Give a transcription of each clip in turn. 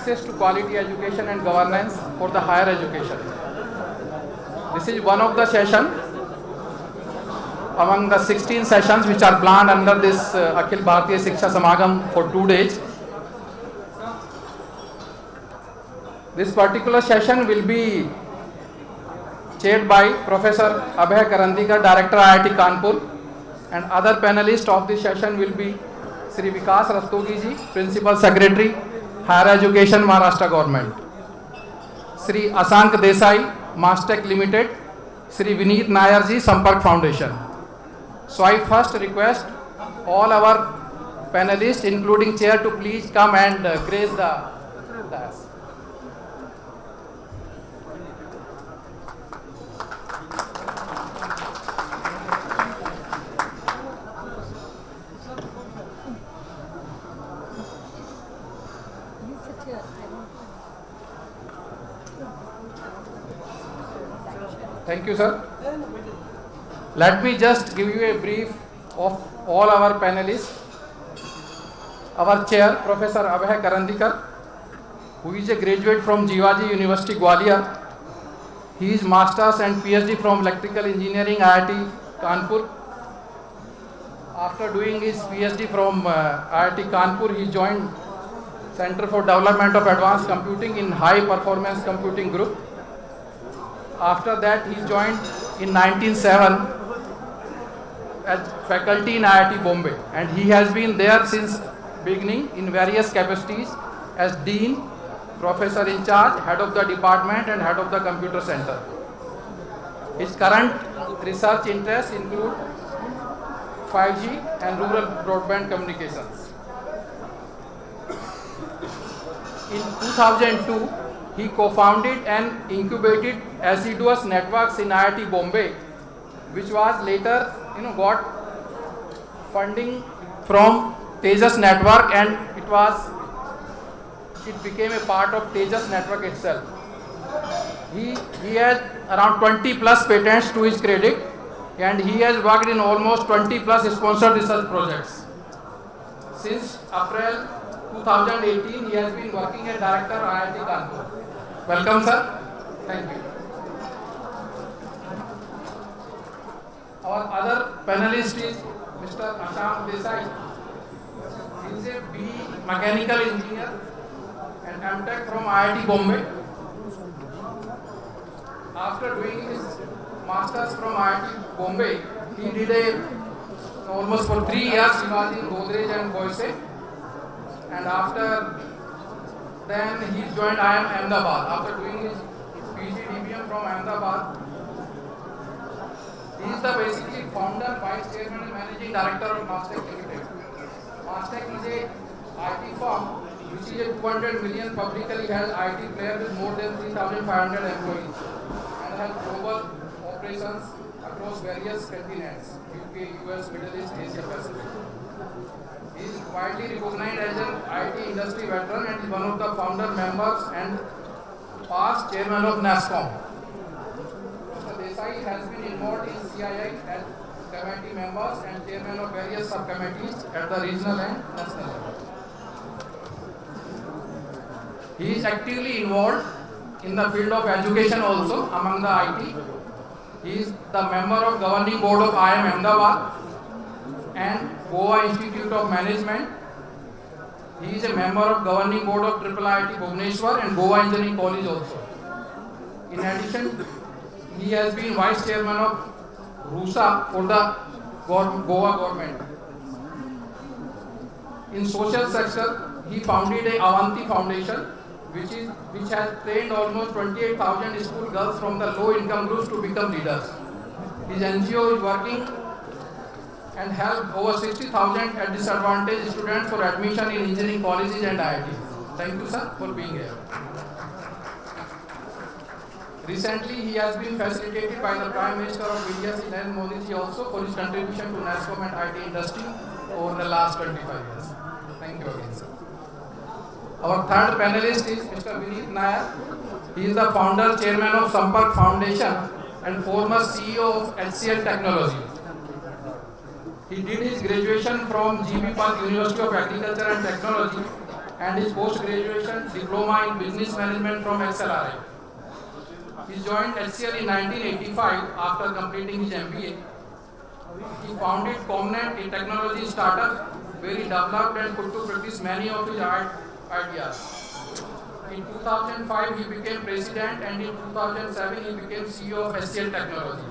Access to quality education and governance for the higher education. This is one of the session among the 16 sessions which are planned under this Akhil Bharatiya Shiksha Samagam for 2 days. This particular session will be chaired by Professor Abhay Karandikar, Director IIT Kanpur, and other panelists of this session will be Sri Vikas Rastogi ji, Principal Secretary, Higher Education, Maharashtra Government; Sri Asank Desai, Mastech Limited; Sri Vineet Nair ji, Sampark Foundation. So I first request all our panelists, including chair, to please come and grace the dais. Thank you, sir. Let me just give you a brief of all our panelists. Our chair, Professor Abhay Karandikar, who is a graduate from Jivaji University, Gwalior. He is Masters and PhD from Electrical Engineering, IIT Kanpur. After doing his PhD from IIT Kanpur, he joined Center for Development of Advanced Computing in High Performance Computing Group. After that, he joined in 1907 as faculty in IIT Bombay, and he has been there since beginning in various capacities as Dean, Professor in charge, Head of the Department and Head of the Computer Center. His current research interests include 5G and rural broadband communications. In 2002, he co-founded and incubated Assiduous Networks in IIT Bombay, which was later, got funding from Tejas Network, and it became a part of Tejas Network itself. He has around 20 plus patents to his credit, and he has worked in almost 20 plus sponsored research projects. Since April 2018, he has been working as Director IIT Kanpur. Welcome, sir. Thank you. Our other panelist is Mr. Asank Desai. He is a BE Mechanical Engineer and MTech from IIT Bombay. After doing his Masters from IIT Bombay, he did almost for 3 years he was in Godrej and Boise. And after then he joined IIM Ahmedabad. After doing his PG DBM from Ahmedabad, he is the basically founder, vice chairman and managing director of Mastech Limited. Mastech is a IT firm which is a 200 million publicly held IT player with more than 3,500 employees and has global operations across various continents: UK, US, Middle East, Asia Pacific. He is widely recognized as an IT industry veteran and is one of the founder members and past chairman of NASCOM. Mr. Desai has been involved in CII as committee members and chairman of various subcommittees at the regional and national level. He is actively involved in the field of education also among the IT. He is the member of governing board of IIM Ahmedabad and Goa Institute of Management. He is a member of governing board of IIT Bhubaneswar and Goa Engineering College also. In addition, he has been vice chairman of RUSA for the Goa government. In social sector, he founded a Avanti Foundation, which has trained almost 28,000 school girls from the low income groups to become leaders. His NGO is working and help over 60,000 at disadvantaged students for admission in engineering colleges and IIT. Thank you, sir, for being here. Recently, he has been facilitated by the Prime Minister of India, Sri Narendra Modi ji, also for his contribution to NASCOM and IT industry over the last 25 years. Thank you again, sir. Our third panelist is Mr. Vineet Nair. He is the founder, chairman of Sampark Foundation and former CEO of HCL Technology. He did his graduation from GB Park University of Agriculture and Technology and his post-graduation diploma in business management from XLRI. He joined HCL in 1985 after completing his MBA. He founded Comnet, a technology startup where he developed and put to practice many of his ideas. In 2005, he became president, and in 2007, he became CEO of HCL Technology.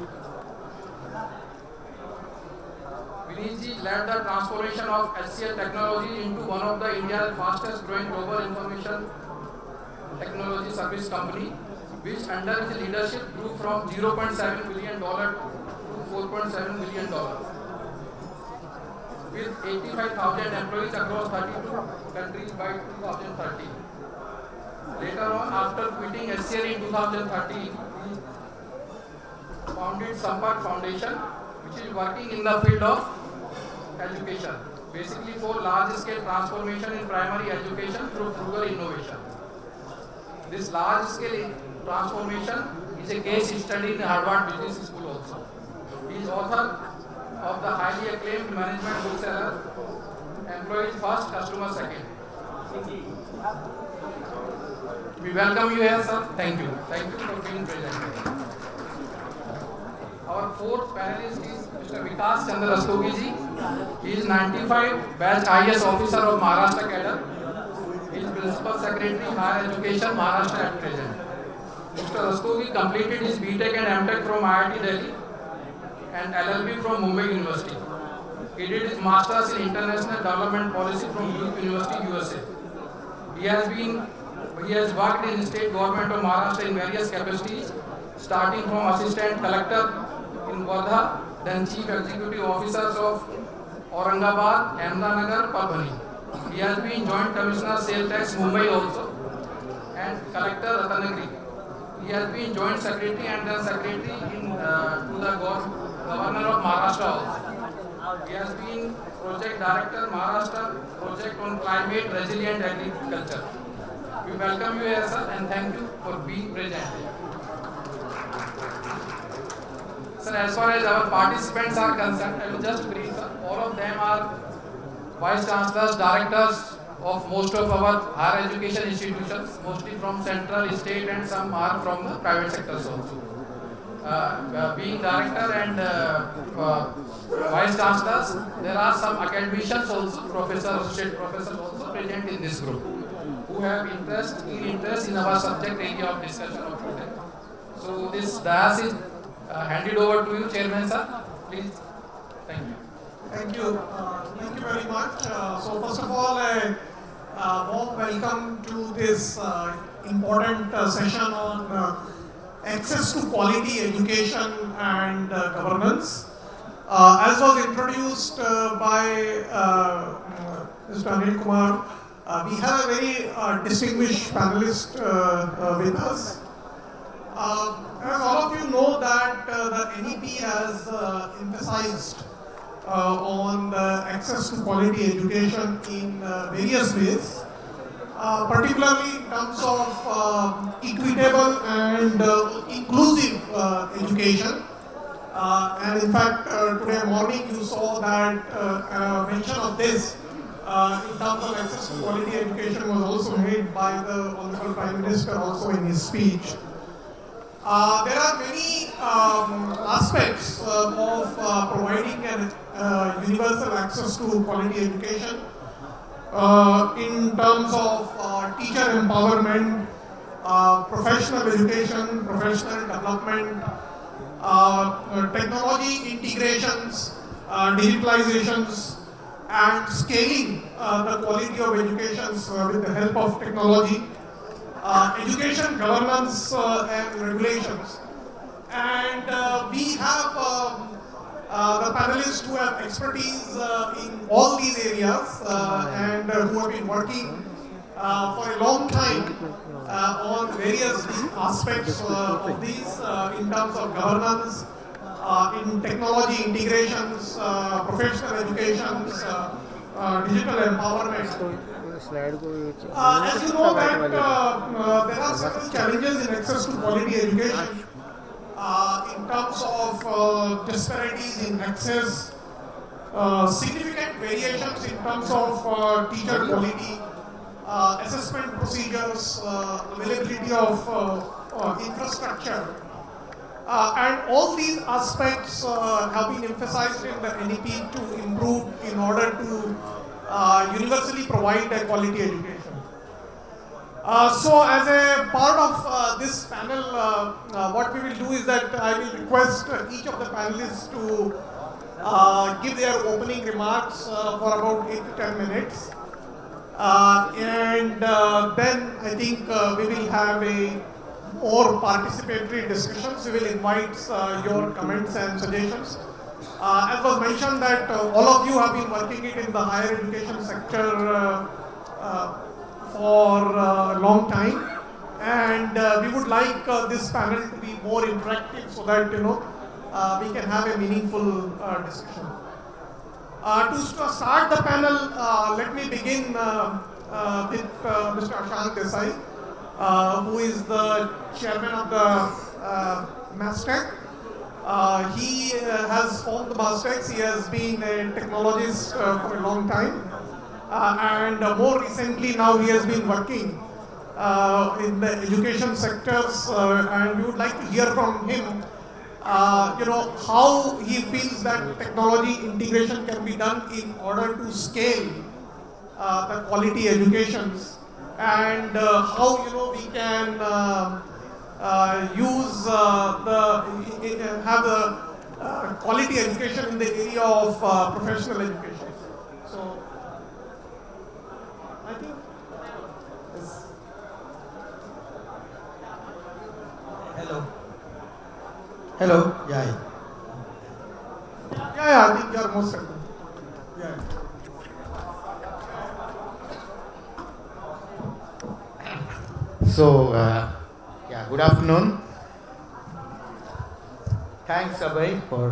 Vinishji led the transformation of HCL Technology into one of the India's fastest growing global information technology service company, which under his leadership grew from $0.7 billion to $4.7 billion. With 85,000 employees across 32 countries by 2013. Later on, after quitting HCL in 2013, he founded Sampark Foundation, which is working in the field of education, basically for large-scale transformation in primary education through frugal innovation. This large-scale transformation is a case study in Harvard Business School also. He is author of the highly acclaimed management bookseller, Employees First, Customer Second. We welcome you here, sir. Thank you. Thank you for being present. Our fourth panelist is Mr. Vikas Chandra Rastogi ji. He is 95 batch IS officer of Maharashtra cadre. He is Principal Secretary, Higher Education, Maharashtra at present. Mr. Rastogi completed his BTech and MTech from IIT Delhi and LLB from Mumbai University. He did his Masters in International Development Policy from Duke University, USA. He has worked in state government of Maharashtra in various capacities, starting from Assistant Collector in Wardha, then Chief Executive Officers of Aurangabad, Ahmednagar, Parbhani. He has been Joint Commissioner Sales Tax Mumbai also and Collector Ratnagiri. He has been Joint Secretary and then Secretary to the Governor of Maharashtra also. He has been Project Director Maharashtra Project on Climate Resilient Agriculture. We welcome you here, sir, and thank you for being present here. Sir, as far as our participants are concerned, I will just brief, sir. All of them are Vice Chancellors, Directors of most of our higher education institutions, mostly from central, state, and some are from the private sectors also. Being Director and Vice Chancellors, there are some academicians also, Professors, Associate Professors also present in this group, who have keen interest in our subject area of discussion of today. So this dais is handed over to you, Chairman sir. Please. Thank you. Thank you. Thank you very much. So first of all, a warm welcome to this important session on access to quality education and governance. As was introduced by Mr. Anil Kumar, we have a very distinguished panelist with us. As all of you know that the NEP has emphasized on the access to quality education in various ways, particularly in terms of equitable and inclusive education. And in fact, today morning you saw that mention of this in terms of access to quality education was also made by the Honorable Prime Minister also in his speech. There are many aspects of providing an universal access to quality education in terms of teacher empowerment, professional education, professional development, technology integrations, digitalizations, and scaling the quality of education with the help of technology. Education governance and regulations, and we have the panelists who have expertise in all these areas and who have been working for a long time on various aspects of these in terms of governance, in technology integrations, professional educations, digital empowerment. As you know that there are several challenges in access to quality education in terms of disparities in access, significant variations in terms of teacher quality, assessment procedures, availability of infrastructure. And all these aspects have been emphasized in the NEP to improve in order to universally provide a quality education. So as a part of this panel, what we will do is that I will request each of the panelists to give their opening remarks for about 8 to 10 minutes. And then I think we will have a more participatory discussions. We will invite your comments and suggestions. As was mentioned that all of you have been working it in the higher education sector for a long time, and we would like this panel to be more interactive so that we can have a meaningful discussion. To start the panel, let me begin with Mr. Ashank Desai, who is the chairman of the MASTEC. He has formed the MASTECs. He has been a technologist for a long time. And more recently now he has been working in the education sectors, and we would like to hear from him how he feels that technology integration can be done in order to scale the quality educations, and how we can use have the quality education in the area of professional education. So I think yes. Hello. Hello. Yeah. Yeah, I think you are most welcome. Yeah. So, good afternoon. Thanks, Abhay, for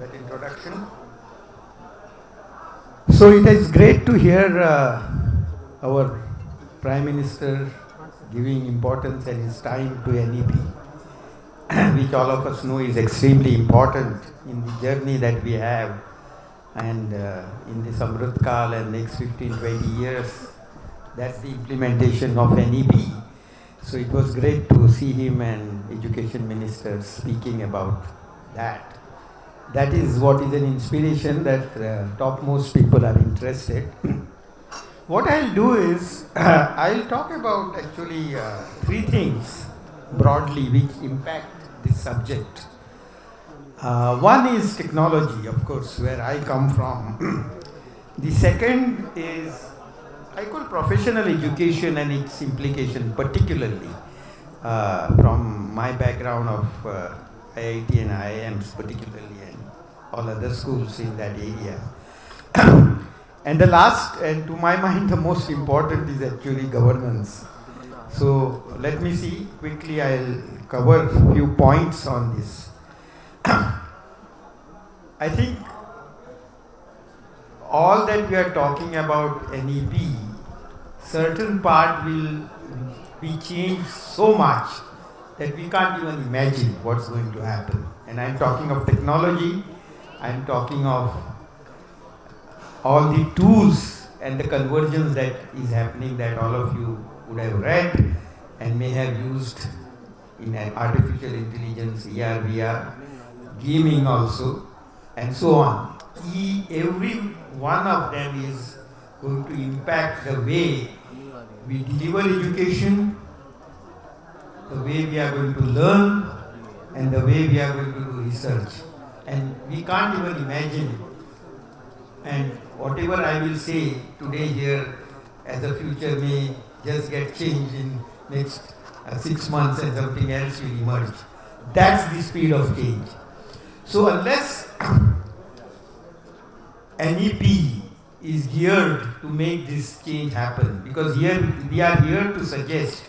that introduction. So, it is great to hear our Prime Minister giving importance and his time to NEP, which all of us know is extremely important in the journey that we have, and in this Amrit Kal and next 15-20 years, that's the implementation of NEP. So it was great to see him and Education Minister speaking about that. That is what is an inspiration that topmost people are interested. What I'll do is, I'll talk about actually 3 things broadly which impact this subject. One is technology, of course, where I come from. The second is, I call professional education and its implication, particularly from my background of IIT and IIMs particularly, and all other schools in that area. And the last, and to my mind the most important, is actually governance. So let me see, quickly I'll cover a few points on this. I think all that we are talking about NEP, certain part will be changed so much that we can't even imagine what's going to happen. And I'm talking of technology, I'm talking of all the tools and the convergence that is happening, that all of you would have read and may have used in artificial intelligence, AR, VR, gaming also, and so on. Every one of them is going to impact the way we deliver education, the way we are going to learn, and the way we are going to do research. And we can't even imagine. And whatever I will say today here as a future may just get changed in next 6 months and something else will emerge. That's the speed of change. So unless NEP is geared to make this change happen, because here we are here to suggest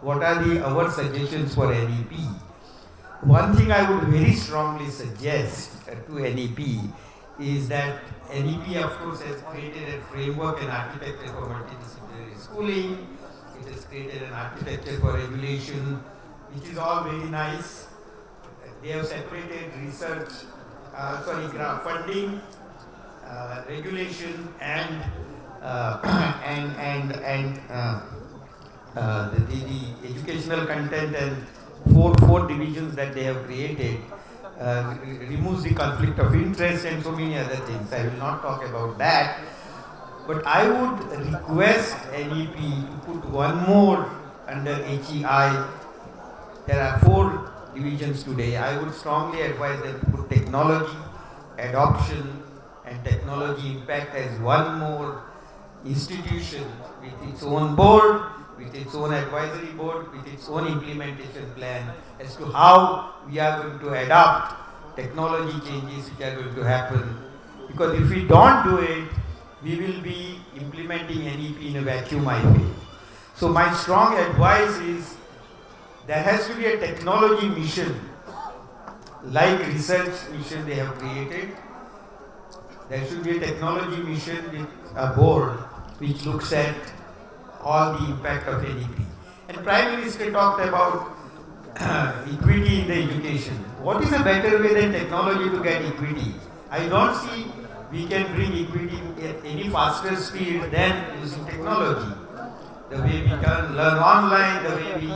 what are our suggestions for NEP. One thing I would very strongly suggest to NEP is that NEP, of course, has created a framework and architecture for multidisciplinary schooling. It has created an architecture for regulation, which is all very nice. They have separated research, funding, regulation, and the educational content and four divisions that they have created removes the conflict of interest and so many other things. I will not talk about that. But I would request NEP to put one more under HEI. There are four divisions today. I would strongly advise them to put technology, adoption, and technology impact as one more institution with its own board, with its own advisory board, with its own implementation plan as to how we are going to adopt technology changes which are going to happen. Because if we don't do it, we will be implementing NEP in a vacuum, I feel. So my strong advice is there has to be a technology mission, like research mission they have created. There should be a technology mission with a board which looks at all the impact of NEP. And Prime Minister talked about equity in the education. What is a better way than technology to get equity? I don't see we can bring equity at any faster speed than using technology. The way we can learn online, the way we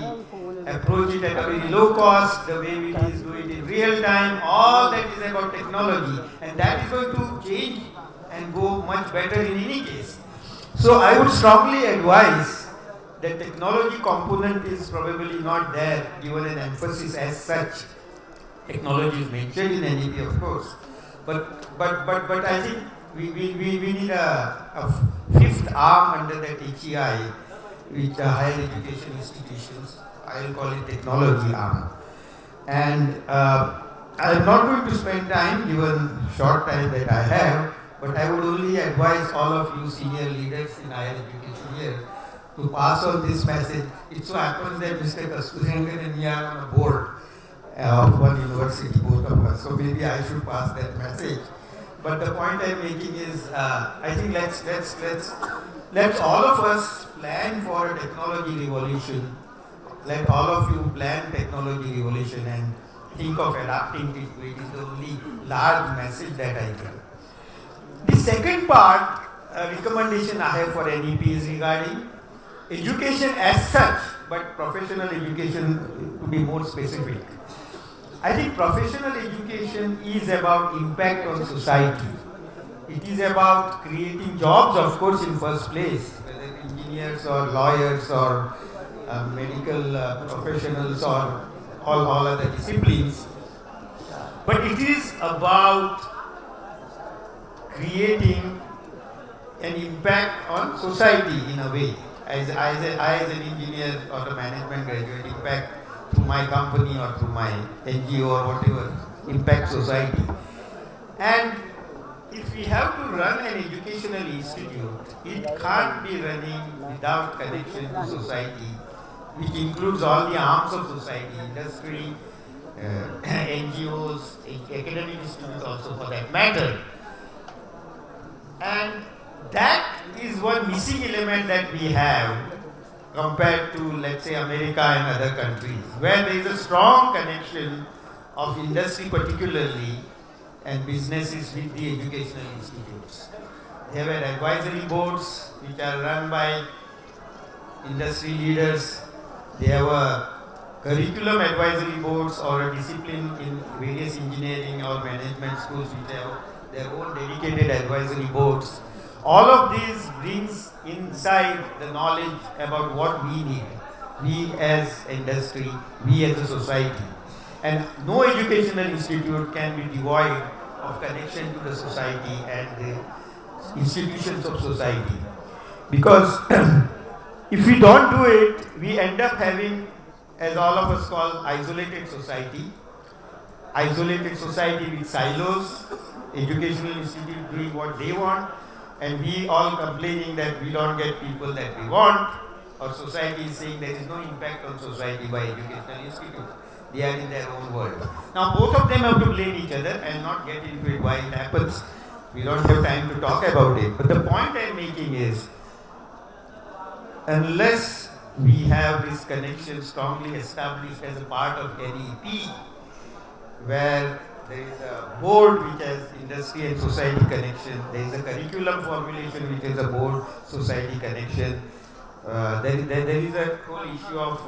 approach it at a very low cost, the way we do it in real time, all that is about technology. And that is going to change and go much better in any case. So I would strongly advise that technology component is probably not there, given an emphasis as such. Technology is mentioned in NEP, of course. But I think we need a fifth arm under that HEI, which are higher education institutions. I will call it technology arm. And I am not going to spend time, given short time that I have, but I would only advise all of you senior leaders in higher education here to pass on this message. It so happens that Mr. Kasturirangan and me are on a board of one university, both of us. So maybe I should pass that message. But the point I'm making is, I think let's all of us plan for a technology revolution. Let all of you plan technology revolution and think of adapting it. It is the only large message that I give. The second part, recommendation I have for NEP is regarding education as such, but professional education to be more specific. I think professional education is about impact on society. It is about creating jobs, of course, in first place, whether engineers or lawyers or medical professionals or all other disciplines. But it is about creating an impact on society in a way. As an engineer or a management graduate, impact through my company or through my NGO or whatever, impact society. And if we have to run an educational institute, it can't be running without connection to society, which includes all the arms of society, industry, NGOs, academic institutes also for that matter. And that is one missing element that we have compared to, let's say, America and other countries, where there is a strong connection of industry particularly and businesses with the educational institutes. They have advisory boards which are run by industry leaders. They have a curriculum advisory boards or a discipline in various engineering or management schools which have their own dedicated advisory boards. All of these brings inside the knowledge about what we need, we as industry, we as a society. And no educational institute can be devoid of connection to the society and the institutions of society. Because if we don't do it, we end up having, as all of us call, isolated society with silos, educational institute doing what they want, and we all complaining that we don't get people that we want, or society is saying there is no impact on society by educational institutes. They are in their own world. Now both of them have to blame each other and not get into it why it happens. We don't have time to talk about it. But the point I'm making is, unless we have this connection strongly established as a part of NEP, where there is a board which has industry and society connection. There is a curriculum formulation which is a board society connection. There is a whole issue of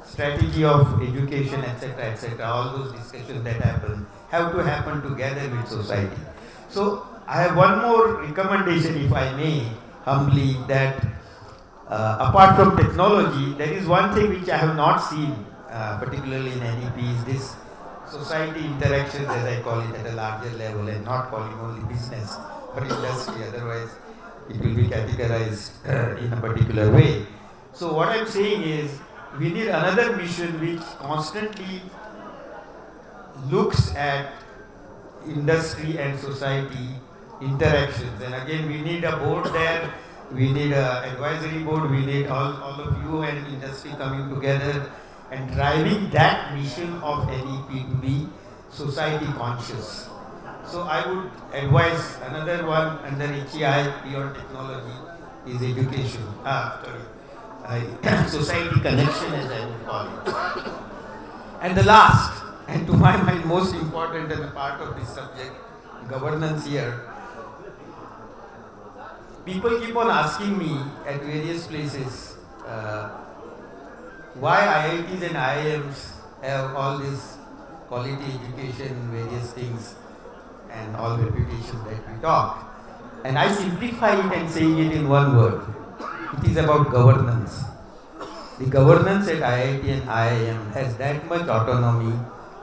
strategy of education, etc., etc. All those discussions that happen have to happen together with society. So I have one more recommendation, if I may, humbly, that apart from technology, there is one thing which I have not seen, particularly in NEP, is this society interactions, as I call it, at a larger level, and not calling only business or industry. Otherwise, it will be categorized in a particular way. So what I'm saying is, we need another mission which constantly looks at industry and society interactions. And again, we need a board there, we need an advisory board, we need all of you and industry coming together and driving that mission of NEP to be society conscious. So I would advise another one under HEI beyond technology is education. Society connection, as I would call it. And the last, and to my mind most important and a part of this subject, governance here. People keep on asking me at various places why IITs and IIMs have all this quality education, various things, and all reputation that we talk. And I simplify it and say it in one word. It is about governance. The governance at IIT and IIM has that much autonomy,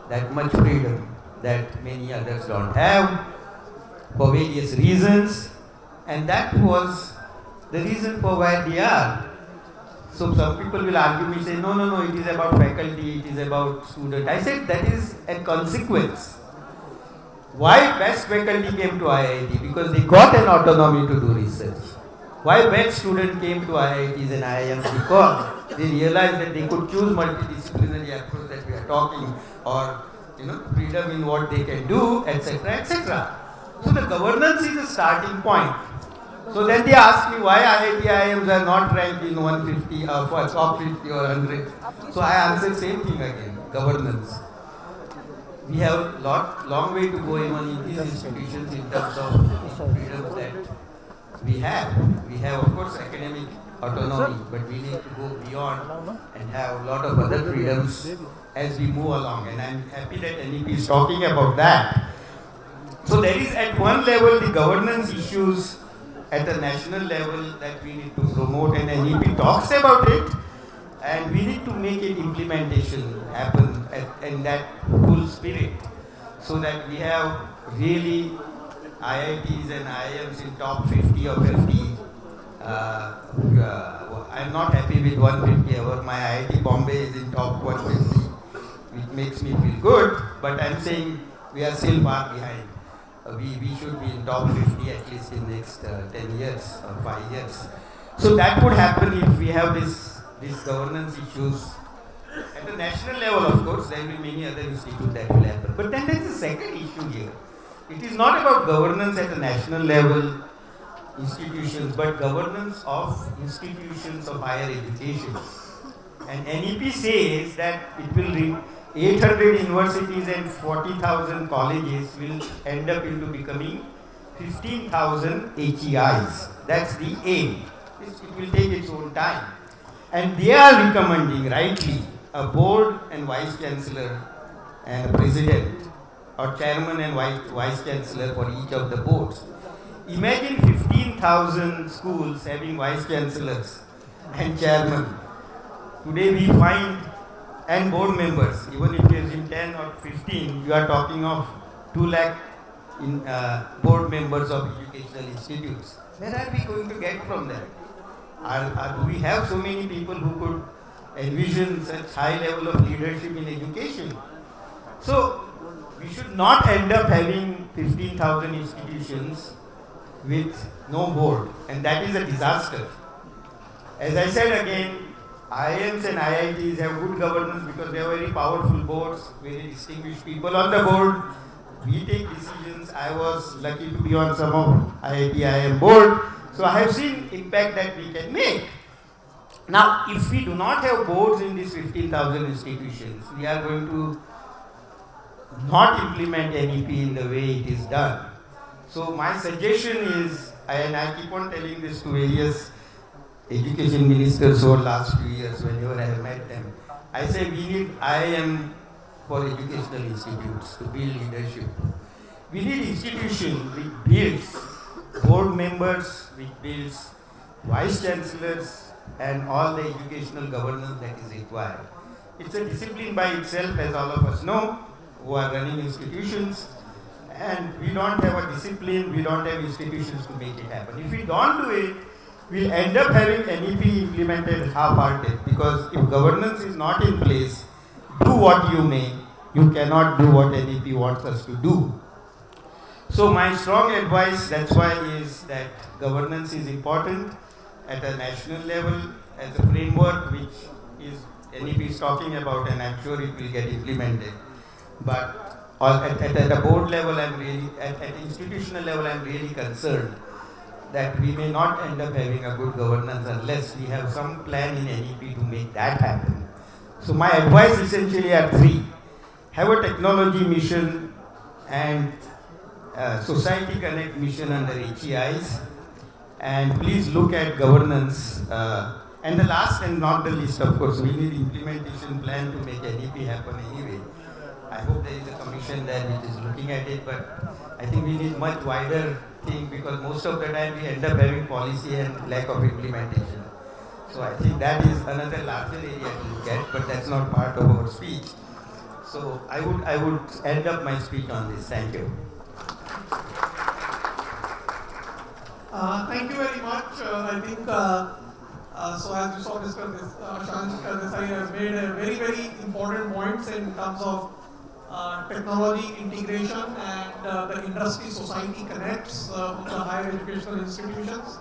that much freedom that many others don't have for various reasons, and that was the reason for where they are. So some people will argue me, say, no, it is about faculty, it is about student. I said that is a consequence. Why best faculty came to IIT? Because they got an autonomy to do research. Why best student came to IITs and IIMs? Because they realized that they could choose multidisciplinary approach that we are talking, or freedom in what they can do, etc., etc. So the governance is a starting point. So then they ask me why IIT IIMs are not ranked in 150 or for top 50 or 100. So I answer same thing again, governance. We have long way to go even in these institutions in terms of freedoms that we have. We have, of course, academic autonomy, but we need to go beyond and have a lot of other freedoms as we move along. And I'm happy that NEP is talking about that. So there is at one level the governance issues at a national level that we need to promote, and NEP talks about it, and we need to make it implementation happen in that full spirit, so that we have really IITs and IIMs in top 50 or 50. I'm not happy with 150 ever. My IIT Bombay is in top 150, which makes me feel good, but I'm saying we are still far behind. We should be in top 50 at least in next 10 years or 5 years. So that would happen if we have these governance issues. At the national level, of course, there will be many other institutes that will happen. But then there is a second issue here. It is not about governance at the national level institutions, but governance of institutions of higher education. And NEP says that it will 800 universities and 40,000 colleges will end up into becoming 15,000 HEIs. That's the aim. It will take its own time. And they are recommending, rightly, a board and vice chancellor and a president, or chairman and vice chancellor for each of the boards. Imagine 15,000 schools having vice chancellors and chairman. Today we find, and board members, even if it is in 10 or 15, you are talking of 2 lakh in board members of educational institutes. Where are we going to get from that? Do we have so many people who could envision such high level of leadership in education? So we should not end up having 15,000 institutions with no board, and that is a disaster. As I said again, IIMs and IITs have good governance because they are very powerful boards, very distinguished people on the board. We take decisions. I was lucky to be on some of IIT IIM board, so I have seen impact that we can make. Now, if we do not have boards in these 15,000 institutions, we are going to not implement NEP in the way it is done. So my suggestion is, and I keep on telling this to various education ministers over last few years whenever I have met them, I say I am for educational institutes to build leadership. We need institutions which builds board members, which builds vice chancellors and all the educational governance that is required. It's a discipline by itself, as all of us know, who are running institutions, and we don't have a discipline, we don't have institutions to make it happen. If we don't do it, we'll end up having NEP implemented half-hearted, because if governance is not in place, do what you may, you cannot do what NEP wants us to do. So my strong advice, that's why, is that governance is important at a national level as a framework, which is NEP is talking about, and I'm sure it will get implemented. But at a board level, at institutional level, I'm really concerned that we may not end up having a good governance unless we have some plan in NEP to make that happen. So my advice essentially are three. Have a technology mission and Society Connect mission under HEIs, and please look at governance. And the last and not the least, of course, we need implementation plan to make NEP happen anyway. I hope there is a commission there which is looking at it, but I think we need much wider thing, because most of the time we end up having policy and lack of implementation. So I think that is another larger area to look at, but that's not part of our speech. So I would end up my speech on this. Thank you. Thank you very much. I think, so as you saw, Mr. Shank Desai has made a very, very important points in terms of technology integration and the industry society connects with the higher educational institutions.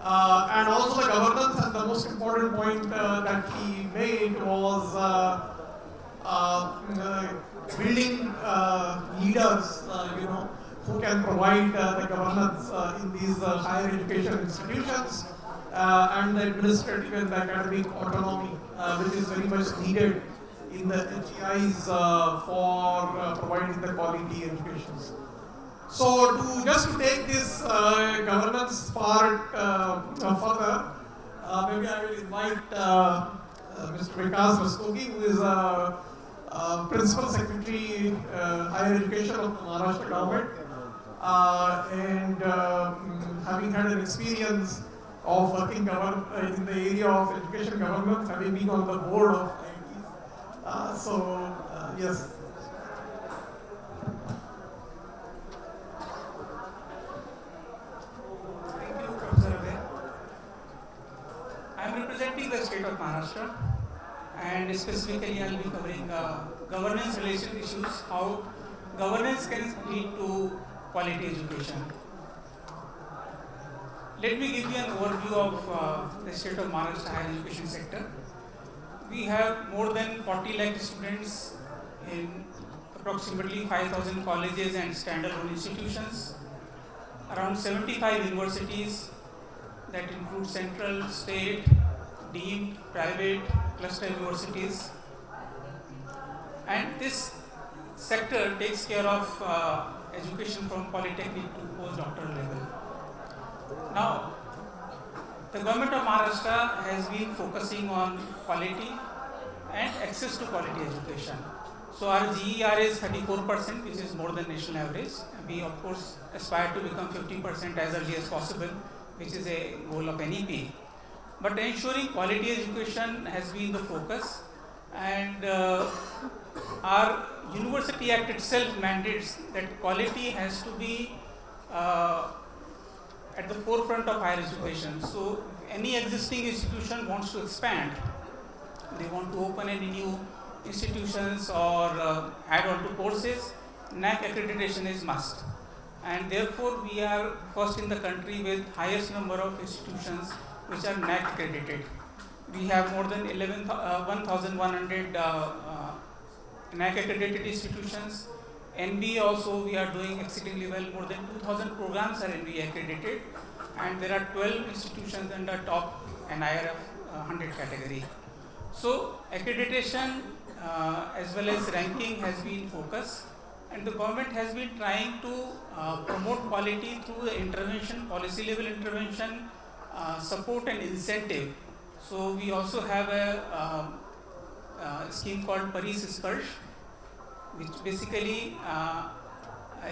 And also the governance, and the most important point that he made was building leaders, who can provide the governance in these higher education institutions and the administrative and the academic autonomy, which is very much needed in the HEIs for providing the quality education. So just to take this governance part further, maybe I will invite Mr. Vikas Rastogi, who is Principal Secretary Higher Education of the Maharashtra Government, and having had an experience of working in the area of education governance, having been on the board of IITs. Yes. Thank you, Professor Abhay. I am representing the state of Maharashtra, and specifically I will be covering governance related issues, how governance can lead to quality education. Let me give you an overview of the state of Maharashtra higher education sector. We have more than 40 lakh students in approximately 5,000 colleges and standalone institutions, around 75 universities that include central, state, deemed, private, cluster universities. And this sector takes care of education from polytechnic to postdoctoral level. Now, the government of Maharashtra has been focusing on quality and access to quality education. So our GER is 34%, which is more than national average. We of course aspire to become 50% as early as possible, which is a goal of NEP. But ensuring quality education has been the focus, and our University Act itself mandates that quality has to be at the forefront of higher education. So any existing institution wants to expand, they want to open any new institutions or add on to courses, NAC accreditation is must. And therefore we are first in the country with highest number of institutions which are NAC accredited. We have more than 1,100 NAC accredited institutions. NBA also we are doing exceedingly well. More than 2,000 programs are NBA accredited, and there are 12 institutions in the top NIRF 100 category. So accreditation as well as ranking has been focused, and the government has been trying to promote quality through the intervention, policy level intervention, support and incentive. So we also have a scheme called Paris Sparsh, which basically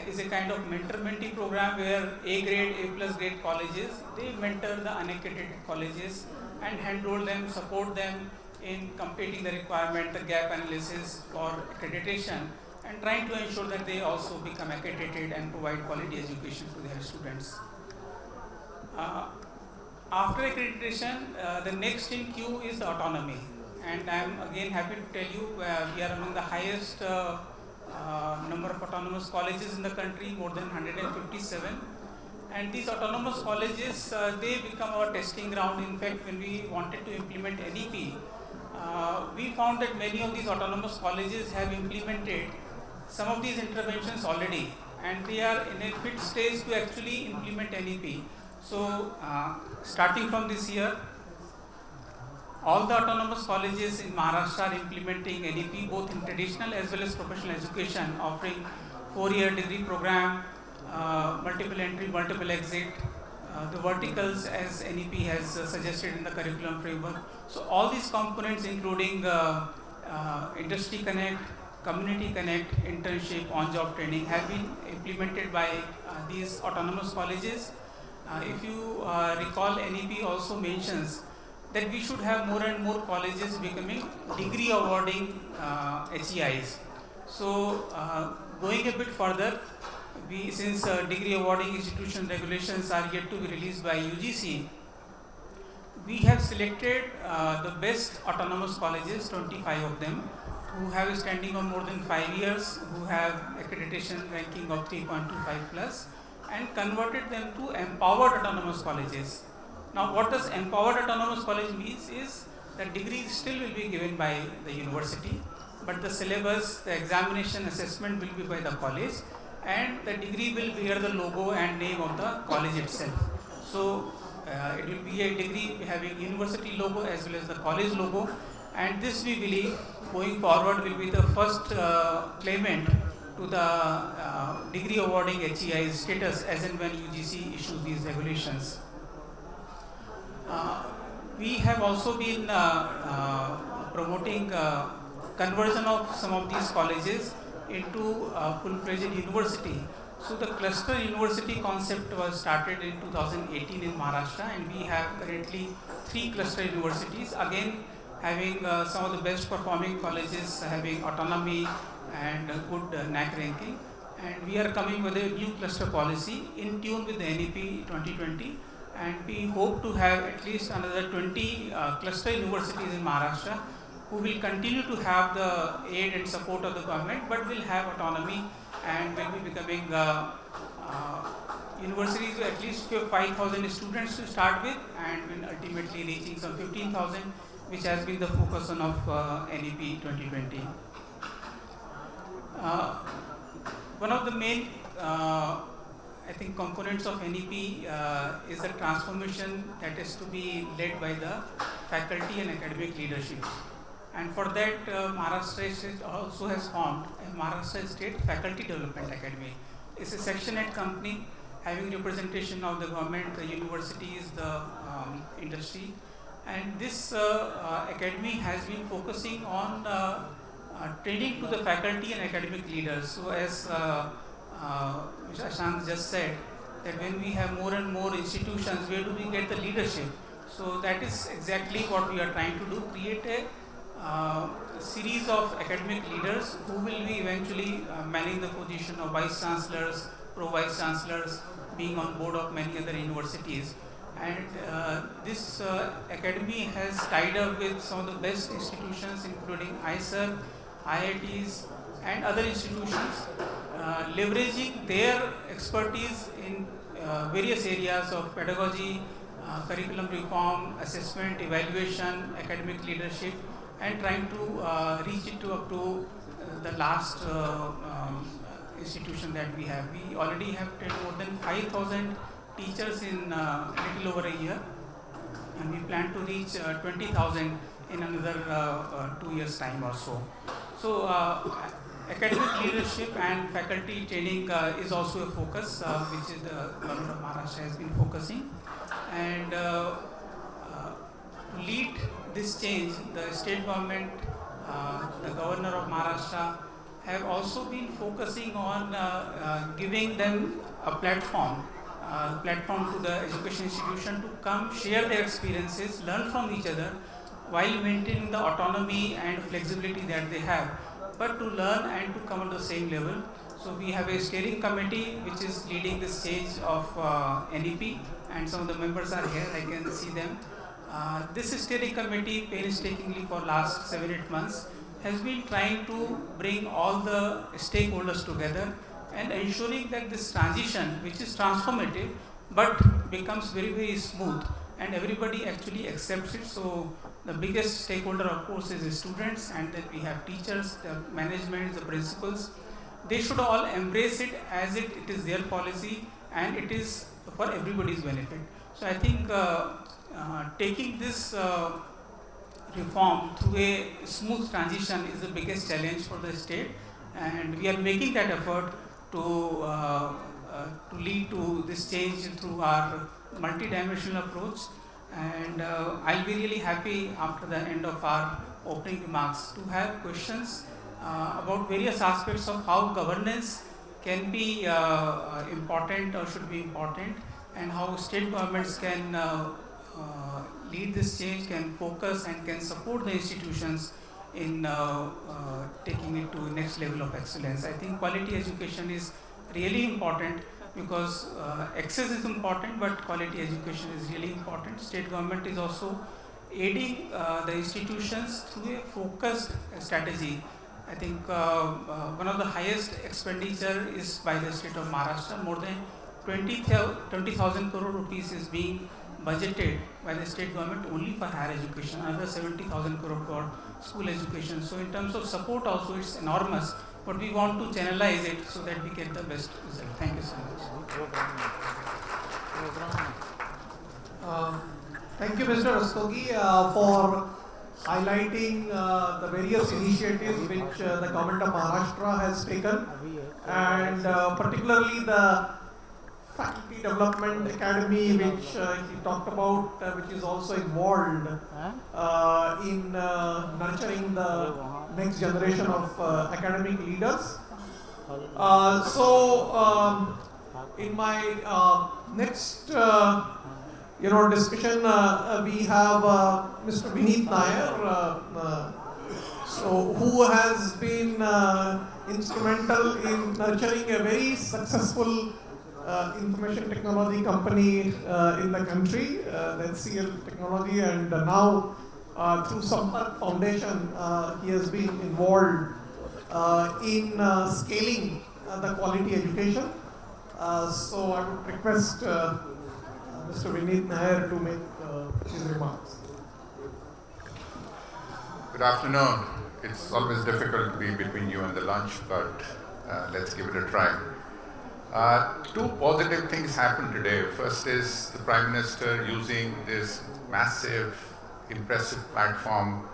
is a kind of mentor-mentee program where A grade, A plus grade colleges, they mentor the unaccredited colleges and handhold them, support them in completing the requirement, the gap analysis for accreditation, and trying to ensure that they also become accredited and provide quality education to their students. After accreditation, the next in queue is autonomy. And I am again happy to tell you we are among the highest number of autonomous colleges in the country, more than 157. And these autonomous colleges, they become our testing ground. In fact, when we wanted to implement NEP, we found that many of these autonomous colleges have implemented some of these interventions already, and they are in a fit stage to actually implement NEP. So, starting from this year, all the autonomous colleges in Maharashtra are implementing NEP both in traditional as well as professional education, offering 4-year degree program, multiple entry, multiple exit, the verticals as NEP has suggested in the curriculum framework. So all these components including industry connect, community connect, internship, on-job training have been implemented by these autonomous colleges. If you recall, NEP also mentions that we should have more and more colleges becoming degree awarding HEIs. So going a bit further, since degree awarding institution regulations are yet to be released by UGC, we have selected the best autonomous colleges, 25 of them, who have a standing of more than 5 years, who have accreditation ranking of 3.25 plus, and converted them to empowered autonomous colleges. Now, what does empowered autonomous college means is that degrees still will be given by the university, but the syllabus, the examination assessment will be by the college, and the degree will bear the logo and name of the college itself. So, it will be a degree having university logo as well as the college logo, and this we believe going forward will be the first claimant to the degree awarding HEI status as and when UGC issues these regulations. We have also been promoting conversion of some of these colleges into full-fledged university. So the cluster university concept was started in 2018 in Maharashtra, and we have currently 3 cluster universities, again having some of the best performing colleges having autonomy and good NAC ranking. And we are coming with a new cluster policy in tune with the NEP 2020, and we hope to have at least another 20 cluster universities in Maharashtra who will continue to have the aid and support of the government, but will have autonomy and will be becoming universities with at least 5,000 students to start with, and will ultimately reaching some 15,000, which has been the focus on of NEP 2020. One of the main I think components of NEP is the transformation that is to be led by the faculty and academic leadership. And for that, Maharashtra State also has formed a Maharashtra State Faculty Development Academy. It's a Section 8 company having representation of the government, the universities, the industry. And this academy has been focusing on training to the faculty and academic leaders. So as Mr. Ashank just said, that when we have more and more institutions, where do we get the leadership? So that is exactly what we are trying to do, create a series of academic leaders who will be eventually manning the position of vice chancellors, pro-vice chancellors, being on board of many other universities. And this academy has tied up with some of the best institutions, including ISER, IITs, and other institutions, leveraging their expertise in various areas of pedagogy, curriculum reform, assessment, evaluation, academic leadership, and trying to reach it to up to the last institution that we have. We already have trained more than 5,000 teachers in a little over a year, and we plan to reach 20,000 in another 2 years' time or so. So academic leadership and faculty training is also a focus, which is the government of Maharashtra has been focusing. And to lead this change, the state government, the governor of Maharashtra have also been focusing on giving them a platform to the education institution to come share their experiences, learn from each other while maintaining the autonomy and flexibility that they have, but to learn and to come on the same level. So we have a steering committee which is leading this change of NEP, and some of the members are here, I can see them. This steering committee, painstakingly for last 7-8 months, has been trying to bring all the stakeholders together and ensuring that this transition, which is transformative, but becomes very, very smooth and everybody actually accepts it. So the biggest stakeholder, of course, is the students, and then we have teachers, the management, the principals. They should all embrace it as it is their policy and it is for everybody's benefit. So I think taking this reform through a smooth transition is the biggest challenge for the state, and we are making that effort to lead to this change through our multi-dimensional approach. And I'll be really happy after the end of our opening remarks to have questions about various aspects of how governance can be important or should be important, and how state governments can lead this change, can focus and can support the institutions in taking it to the next level of excellence. I think quality education is really important because access is important, but quality education is really important. State government is also aiding the institutions through a focused strategy. I think one of the highest expenditure is by the state of Maharashtra. More than 20,000 crore rupees is being budgeted by the state government only for higher education, another 70,000 crore for school education. So in terms of support also it's enormous, but we want to channelize it so that we get the best result. Thank you so much. Thank you, Mr. Rastogi, for highlighting the various initiatives which the government of Maharashtra has taken, and particularly the Faculty Development Academy, which he talked about, which is also involved in nurturing the next generation of academic leaders. In my next discussion, we have Mr. Vineet Nair, who has been instrumental in nurturing a very successful information technology company in the country, the HCL Technology, and now through Sampark Foundation, he has been involved in scaling the quality education. So I would request Mr. Vineet Nair to make his remarks. Good afternoon. It's always difficult to be between you and the lunch, but let's give it a try. Two positive things happened today. First is the Prime Minister using this massive, impressive platform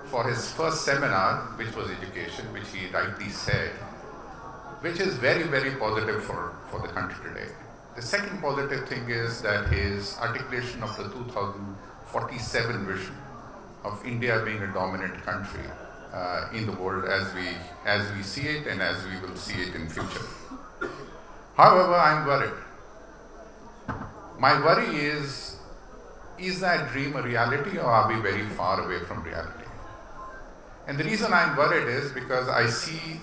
for his first seminar, which was education, which he rightly said, which is very, very positive for the country today. The second positive thing is that his articulation of the 2047 vision of India being a dominant country in the world as we see it and as we will see it in future. However, I'm worried. My worry is that dream a reality, or are we very far away from reality? And the reason I'm worried is because I see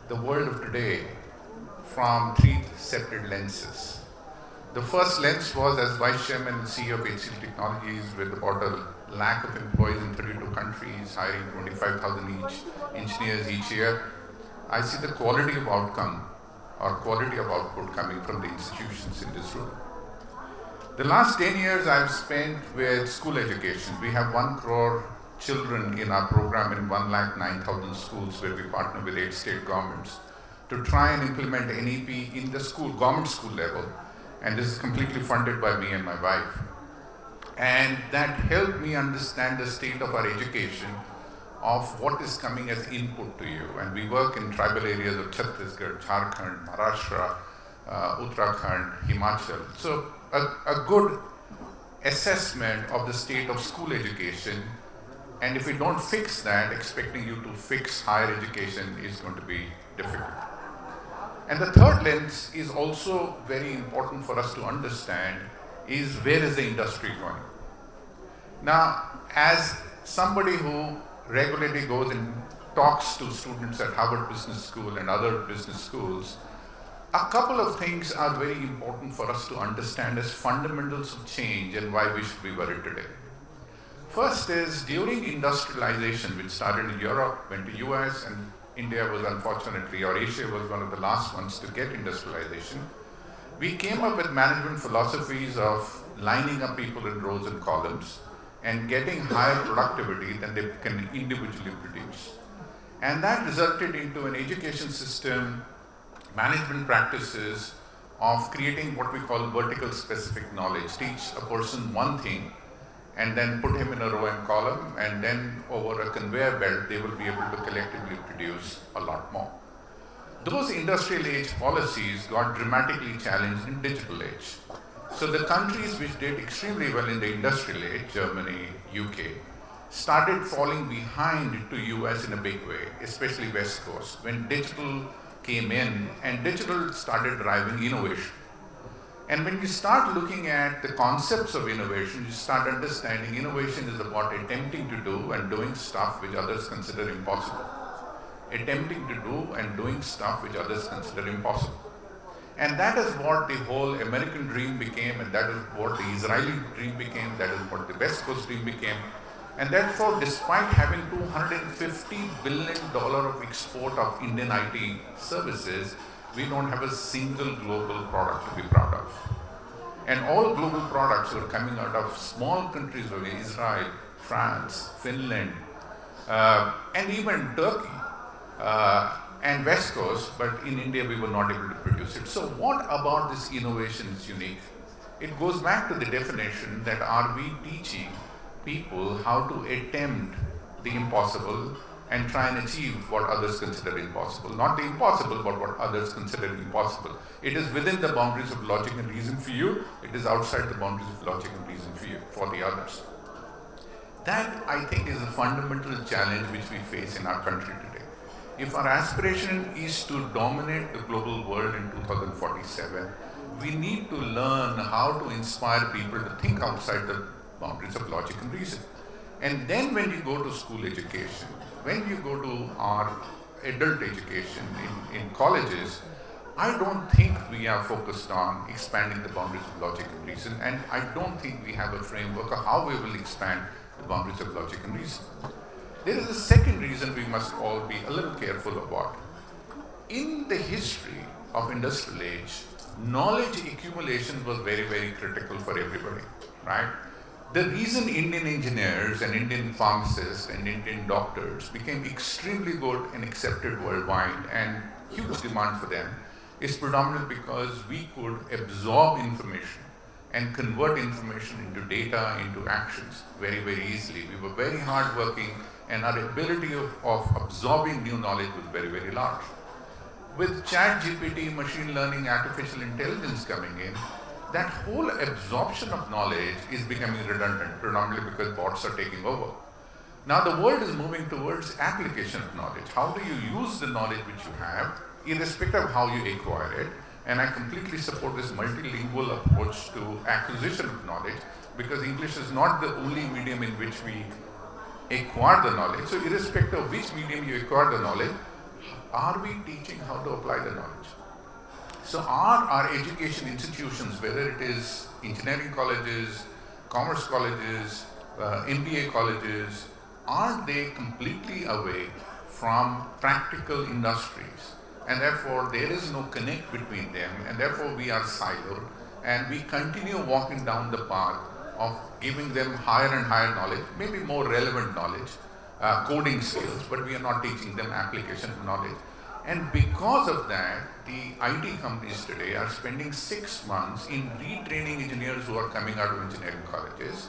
the world of today from three separate lenses. The first lens was as Vice Chairman and CEO of HCL Technologies, with about a lakh of employees in 32 countries, hiring 25,000 engineers each year. I see the quality of outcome or quality of output coming from the institutions in this room. The last 10 years I've spent with school education. We have 1 crore children in our program in 1,09,000 schools, where we partner with 8 state governments to try and implement NEP in the school, government school level. And this is completely funded by me and my wife. And that helped me understand the state of our education, of what is coming as input to you. And we work in tribal areas of Chhattisgarh, Jharkhand, Maharashtra, Uttarakhand, Himachal. So a good assessment of the state of school education, and if we don't fix that, expecting you to fix higher education is going to be difficult. And the third lens is also very important for us to understand, is where is the industry going? Now, as somebody who regularly goes and talks to students at Harvard Business School and other business schools, a couple of things are very important for us to understand as fundamentals of change and why we should be worried today. First is, during industrialization, which started in Europe, went to US, and India was unfortunately, or Asia was one of the last ones to get industrialization, we came up with management philosophies of lining up people in rows and columns and getting higher productivity than they can individually produce. And that resulted into an education system, management practices of creating what we call vertical specific knowledge. Teach a person one thing and then put him in a row and column, and then over a conveyor belt they will be able to collectively produce a lot more. Those industrial age policies got dramatically challenged in digital age. So the countries which did extremely well in the industrial age, Germany, UK, started falling behind to US in a big way, especially West Coast, when digital came in and digital started driving innovation. And when you start looking at the concepts of innovation, you start understanding innovation is about attempting to do and doing stuff which others consider impossible. Attempting to do and doing stuff which others consider impossible. And that is what the whole American dream became, and that is what the Israeli dream became, that is what the West Coast dream became. And therefore, despite having $250 billion of export of Indian IT services, we don't have a single global product to be proud of. And all global products were coming out of small countries like Israel, France, Finland, and even Turkey and West Coast, but in India we were not able to produce it. So what about this innovation is unique? It goes back to the definition that are we teaching people how to attempt the impossible and try and achieve what others consider impossible. Not the impossible, but what others consider impossible. It is within the boundaries of logic and reason for you, it is outside the boundaries of logic and reason for you, for the others. That, I think, is a fundamental challenge which we face in our country today. If our aspiration is to dominate the global world in 2047, we need to learn how to inspire people to think outside the boundaries of logic and reason. And then when you go to school education, when you go to our adult education in colleges, I don't think we are focused on expanding the boundaries of logic and reason, and I don't think we have a framework of how we will expand the boundaries of logic and reason. There is a second reason we must all be a little careful about. In the history of industrial age, knowledge accumulation was very, very critical for everybody, right? The reason Indian engineers and Indian pharmacists and Indian doctors became extremely good and accepted worldwide and huge demand for them is predominantly because we could absorb information and convert information into data, into actions very, very easily. We were very hardworking and our ability of absorbing new knowledge was very, very large. With ChatGPT, machine learning, artificial intelligence coming in, that whole absorption of knowledge is becoming redundant, predominantly because bots are taking over. Now the world is moving towards application of knowledge. How do you use the knowledge which you have, irrespective of how you acquire it? And I completely support this multilingual approach to acquisition of knowledge, because English is not the only medium in which we acquire the knowledge. So irrespective of which medium you acquire the knowledge, are we teaching how to apply the knowledge? So are our education institutions, whether it is engineering colleges, commerce colleges, MBA colleges, are they completely away from practical industries? And therefore there is no connect between them, and therefore we are siloed, and we continue walking down the path of giving them higher and higher knowledge, maybe more relevant knowledge, coding skills, but we are not teaching them application of knowledge. And because of that, the IT companies today are spending 6 months in retraining engineers who are coming out of engineering colleges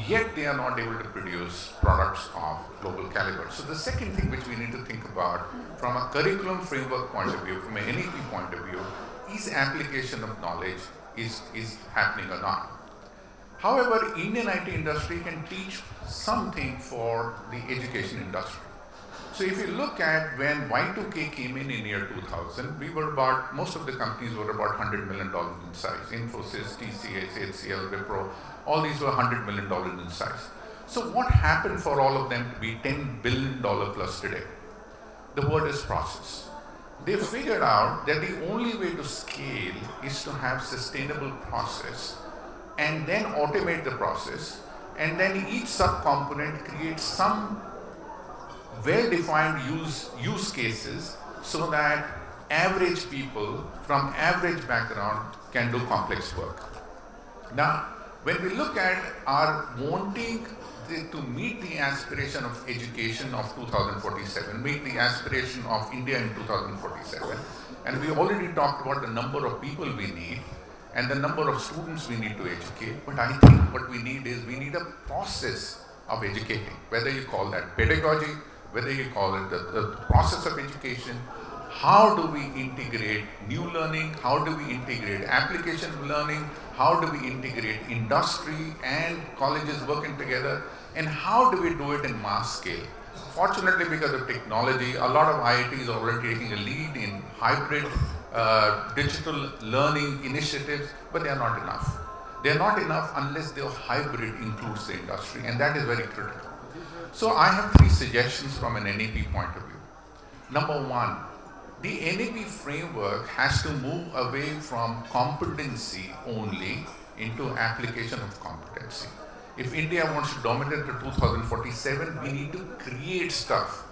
yet they are not able to produce products of global caliber. So the second thing which we need to think about from a curriculum framework point of view, from an NEP point of view, is application of knowledge is happening or not. However, Indian IT industry can teach something for the education industry. So if you look at when Y2K came in year 2000, most of the companies were about $100 million in size. Infosys, TCS, HCL, Wipro, all these were $100 million in size. So what happened for all of them to be $10 billion plus today? The word is process. They figured out that the only way to scale is to have sustainable process and then automate the process, and then each subcomponent creates some well-defined use cases so that average people from average background can do complex work. Now, when we look at our wanting to meet the aspiration of education of 2047, meet the aspiration of India in 2047, and we already talked about the number of people we need and the number of students we need to educate, but I think what we need a process of educating, whether you call that pedagogy, whether you call it the process of education. How do we integrate new learning? How do we integrate application learning? How do we integrate industry and colleges working together? And how do we do it in mass scale? Fortunately, because of technology, a lot of IITs are already taking a lead in hybrid digital learning initiatives, but they are not enough. They are not enough unless their hybrid includes the industry, and that is very critical. So I have 3 suggestions from an NEP point of view. Number 1, the NEP framework has to move away from competency only into application of competency. If India wants to dominate to 2047, we need to create stuff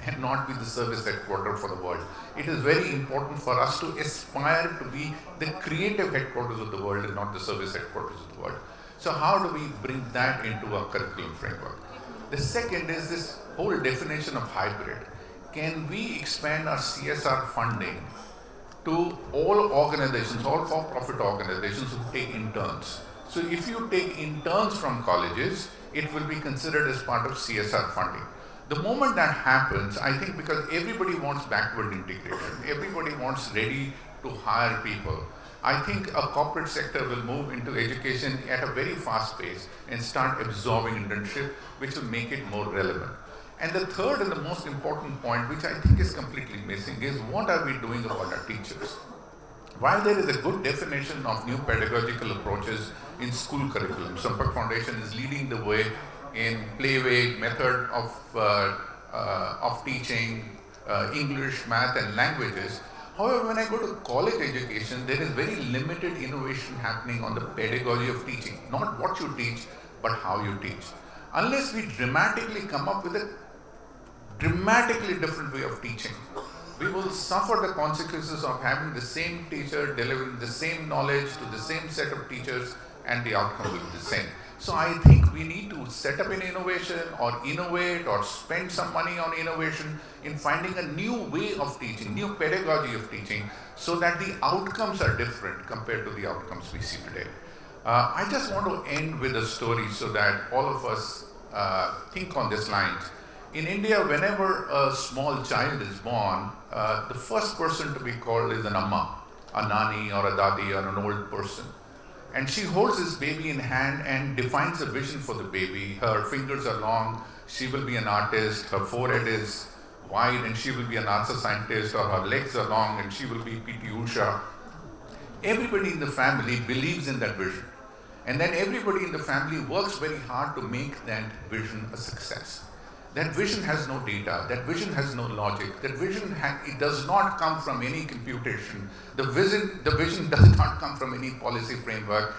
and not be the service headquarters for the world. It is very important for us to aspire to be the creative headquarters of the world and not the service headquarters of the world. So how do we bring that into our curriculum framework? The second is this whole definition of hybrid. Can we expand our CSR funding to all organizations, all for-profit organizations who take interns? So if you take interns from colleges, it will be considered as part of CSR funding. The moment that happens, I think because everybody wants backward integration, everybody wants ready to hire people, I think a corporate sector will move into education at a very fast pace and start absorbing internship, which will make it more relevant. And the third and the most important point, which I think is completely missing, is what are we doing about our teachers? While there is a good definition of new pedagogical approaches in school curriculum, Sampak Foundation is leading the way in playway method of teaching English, math and languages. However, when I go to college education, there is very limited innovation happening on the pedagogy of teaching, not what you teach, but how you teach. Unless we dramatically come up with a dramatically different way of teaching, we will suffer the consequences of having the same teacher delivering the same knowledge to the same set of teachers, and the outcome will be the same. So I think we need to set up an innovation or innovate or spend some money on innovation in finding a new way of teaching, new pedagogy of teaching, so that the outcomes are different compared to the outcomes we see today. I just want to end with a story so that all of us think on this lines. In India, whenever a small child is born, the first person to be called is an amma, a nani or a dadi or an old person. And she holds this baby in hand and defines a vision for the baby. Her fingers are long, she will be an artist, her forehead is wide and she will be an answer scientist, or her legs are long and she will be P.T. Usha. Everybody in the family believes in that vision. And then everybody in the family works very hard to make that vision a success. That vision has no data, that vision has no logic, that vision it does not come from any computation, the vision does not come from any policy framework,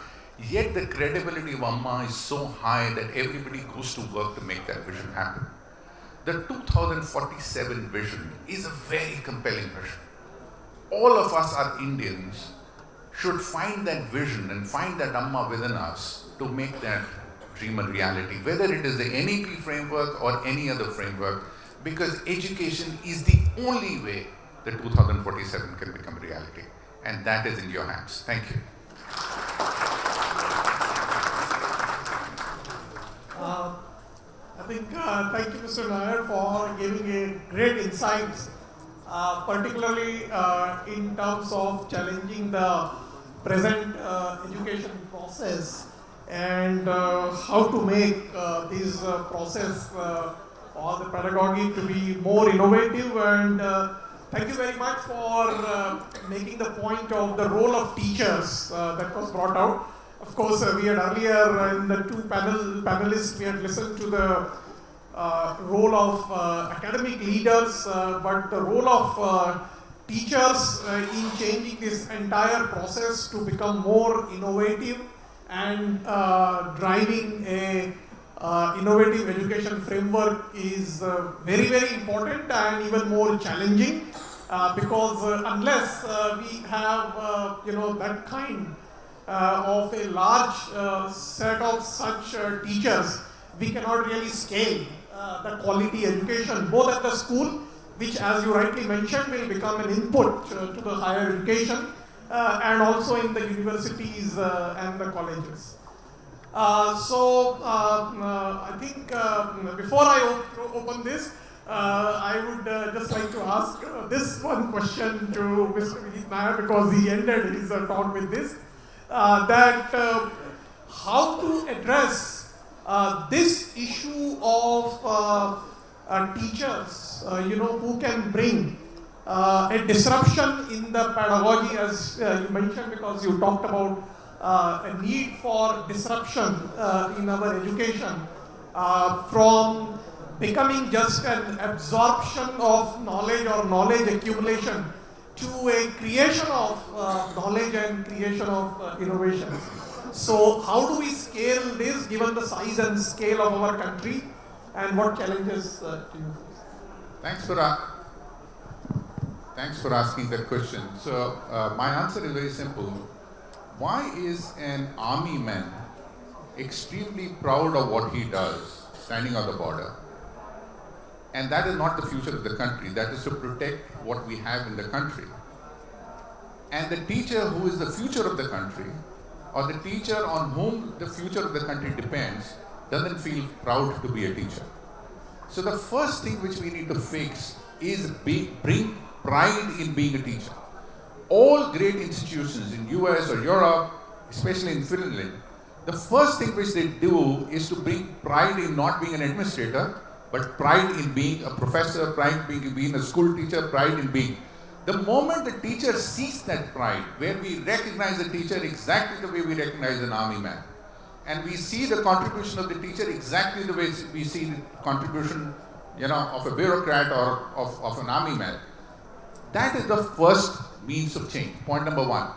yet the credibility of Amma is so high that everybody goes to work to make that vision happen. The 2047 vision is a very compelling vision. All of us are Indians, should find that vision and find that Amma within us to make that dream a reality, whether it is the NEP framework or any other framework, because education is the only way that 2047 can become a reality, and that is in your hands. Thank you. Thank you, Mr. Nair, for giving a great insights, particularly in terms of challenging the present education process and how to make this process or the pedagogy to be more innovative. And thank you very much for making the point of the role of teachers that was brought out. Of course, we had earlier in the two panelists, we had listened to the role of academic leaders, but the role of teachers in changing this entire process to become more innovative and driving a innovative education framework is very, very important and even more challenging because unless we have that kind of a large set of such teachers, we cannot really scale the quality education, both at the school, which as you rightly mentioned will become an input to the higher education, and also in the universities and the colleges. I think before I open this, I would just like to ask this one question to Mr. Vinit Nair, because he ended his talk with this. How to address this issue of teachers, who can bring a disruption in the pedagogy, as you mentioned, because you talked about a need for disruption in our education from becoming just an absorption of knowledge or knowledge accumulation to a creation of knowledge and creation of innovation. So how do we scale this given the size and scale of our country, and what challenges do you face? Thanks for asking that question. So my answer is very simple. Why is an army man extremely proud of what he does standing on the border? And that is not the future of the country. That is to protect what we have in the country. And the teacher who is the future of the country, or the teacher on whom the future of the country depends, doesn't feel proud to be a teacher. So the first thing which we need to fix is bring pride in being a teacher. All great institutions in US or Europe, especially in Finland, the first thing which they do is to bring pride in not being an administrator, but pride in being a professor, pride in being a school teacher, pride in being. The moment the teacher sees that pride, where we recognize the teacher exactly the way we recognize an army man, and we see the contribution of the teacher exactly the way we see the contribution, of a bureaucrat or of an army man, that is the first means of change. Point number one.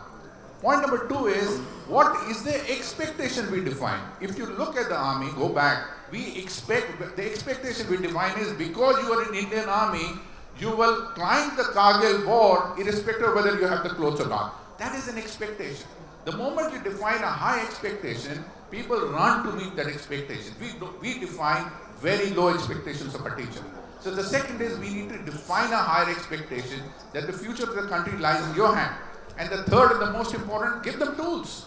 Point number two is, what is the expectation we define? If you look at the army, go back, the expectation we define is, because you are in Indian army, you will climb the Kargil war irrespective of whether you have the clothes or not. That is an expectation. The moment you define a high expectation, people run to meet that expectation. We define very low expectations of a teacher. So the second is, we need to define a higher expectation that the future of the country lies in your hand. And the third and the most important, give them tools.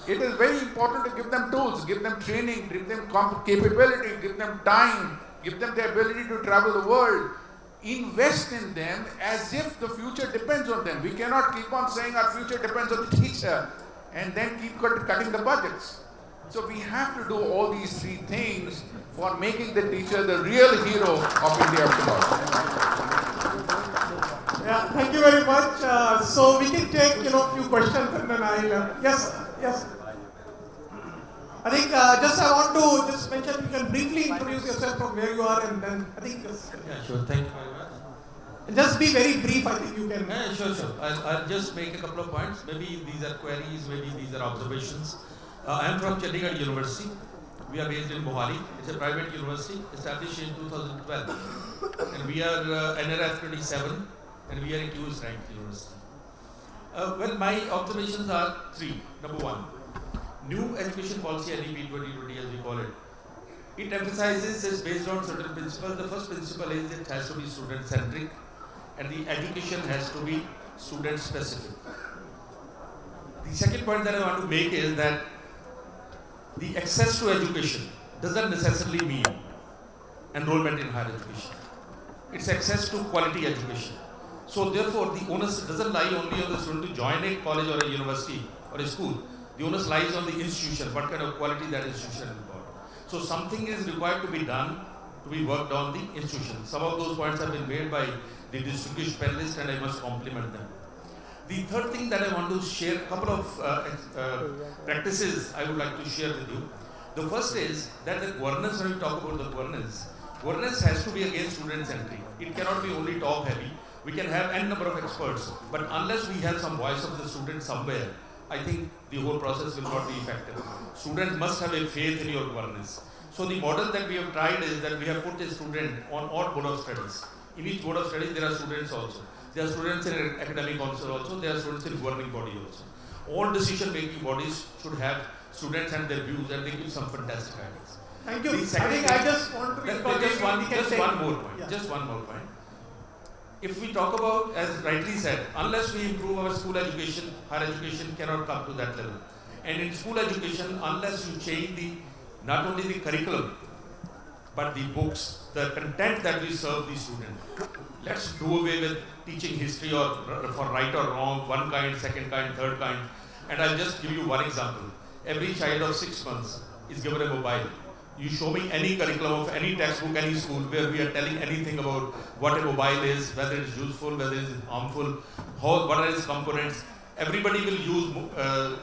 It is very important to give them tools, give them training, give them capability, give them time, give them the ability to travel the world. Invest in them as if the future depends on them. We cannot keep on saying our future depends on the teacher and then keep cutting the budgets. So we have to do all these three things for making the teacher the real hero of India tomorrow. Yeah, thank you very much. So we can take a few questions and then I'll yes. I think I want to just mention, you can briefly introduce yourself from where you are, and then I think just Yeah, sure. Thank you very much. just be very brief. I think you can. Yeah, sure. I'll just make a couple of points. Maybe these are queries, maybe these are observations. I am from Chandigarh University. We are based in Mohali. It's a private university established in 2012. And we are NRF 27, and we are a QS ranked university. Well, my observations are three. Number one, new education policy, NEP 2020 as we call it. It emphasizes, it's based on certain principles. The first principle is it has to be student centric, and the education has to be student specific. The second point that I want to make is that the access to education doesn't necessarily mean enrollment in higher education. It's access to quality education. So therefore, the onus doesn't lie only on the student to join a college or a university or a school. The onus lies on the institution, what kind of quality that institution has got. So something is required to be done, to be worked on the institution. Some of those points have been made by the distinguished panelists, and I must compliment them. The third thing that I want to share, a couple of practices I would like to share with you. The first is that the governance, when we talk about the governance has to be against student centric. It cannot be only top heavy. We can have n number of experts, but unless we have some voice of the student somewhere, I think the whole process will not be effective. Students must have a faith in your governance. So the model that we have tried is that we have put a student on all board of studies. In each board of studies, there are students also. There are students in academic council also. There are students in governing body also. All decision-making bodies should have students and their views, and they give some fantastic ideas. Thank you. I just want to be just one more point. Yeah. Just one more point. If we talk about, as rightly said, unless we improve our school education, higher education cannot come to that level. And in school education, unless you change not only the curriculum, but the books, the content that we serve the student. Let's do away with teaching history or for right or wrong, one kind, second kind, third kind. And I'll just give you one example. Every child of 6 months is given a mobile. You show me any curriculum of any textbook, any school where we are telling anything about what a mobile is, whether it's useful, whether it's harmful, what are its components. Everybody will use a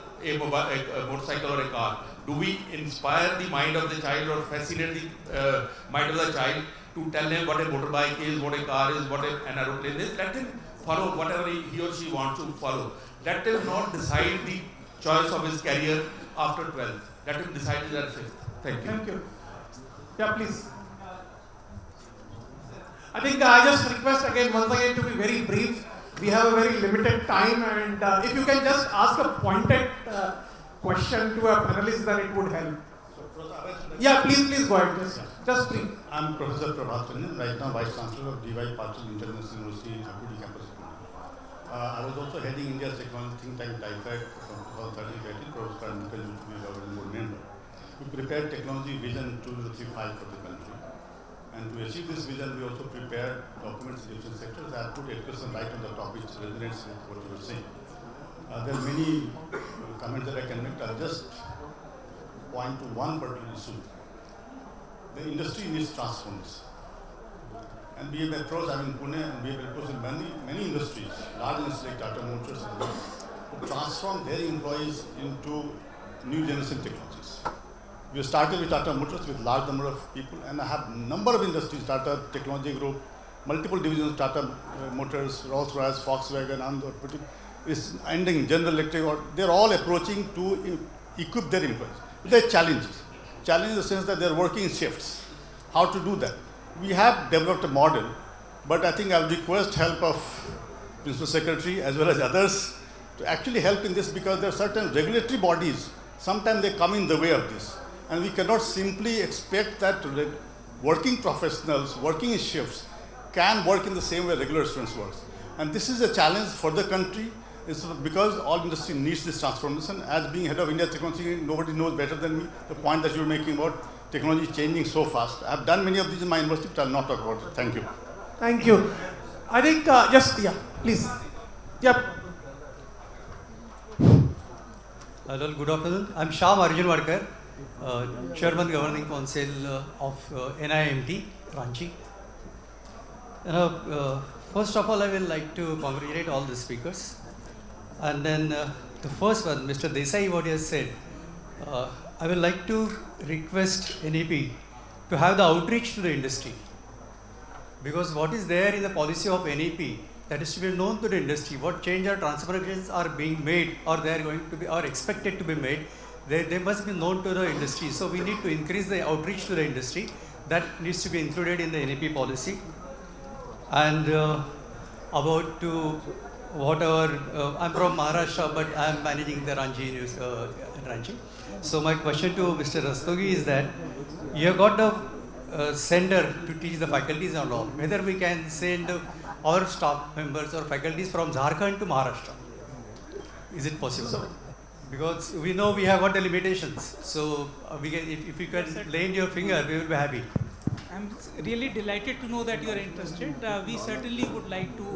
motorcycle or a car. Do we inspire the mind of the child or fascinate the mind of the child to tell him what a motorbike is, what a car is, what an aeroplane is? Let him follow whatever he or she wants to follow. Let him not decide the choice of his career after 12th. Let him decide it at 5th. Thank you. Thank you. Yeah, please. I think I just request once again to be very brief. We have a very limited time, and if you can just ask a pointed question to a panelist, then it would help. Yeah, please go ahead. Just brief. I'm Professor Prabhat Ranjan, right now Vice Chancellor of D.Y. Patil International University in Abuja campus. I was also heading India's technology think tank DIFAC from 2013 to 18, Professor Paramikal used to be a governing board member. We prepared technology vision 2035 for the country. And to achieve this vision, we also prepared documents in different sectors. I have put a question right on the topic which resonates with what you were saying. There are many comments that I can make. I'll just point to one particular issue. The industry needs transformation. And we have approached, Pune, and we have approached in many industries, large industries like Tata Motors, to transform their employees into new generation technologies. We started with Tata Motors with large number of people, and I have number of industries, Tata Technology Group, multiple divisions, Tata Motors, Rolls-Royce, Volkswagen, and is ending General Electric, they're all approaching to equip their employees. But there are challenges. Challenge in the sense that they're working in shifts. How to do that? We have developed a model, but I think I'll request help of Principal Secretary as well as others to actually help in this, because there are certain regulatory bodies, sometimes they come in the way of this. And we cannot simply expect that working professionals, working in shifts, can work in the same way regular students work. And this is a challenge for the country. It's because all industry needs this transformation. As being head of India Technology, nobody knows better than me the point that you're making about technology changing so fast. I've done many of these in my university, but I'll not talk about it. Thank you. Thank you. I think, please. Yep. Hello, good afternoon. I'm Shyam Arjunwarkar, Chairman Governing Council of NIMT, Ranchi. First of all, I will like to congratulate all the speakers. And then the first one, Mr. Desai, what he has said, I would like to request NEP to have the outreach to the industry. Because what is there in the policy of NEP, that is to be known to the industry, what change or transformations are being made, or they are going to be, or expected to be made, they must be known to the industry. So we need to increase the outreach to the industry. That needs to be included in the NEP policy. And about to whatever, I'm from Maharashtra, but I'm managing the Ranchi news Ranchi. So my question to Mr. Rastogi is that you have got a center to teach the faculties and all. Whether we can send our staff members or faculties from Jharkhand to Maharashtra. Is it possible? Because we know we have got the limitations. So we can, if you can lay in your finger, we will be happy. I'm really delighted to know that you are interested. We certainly would like to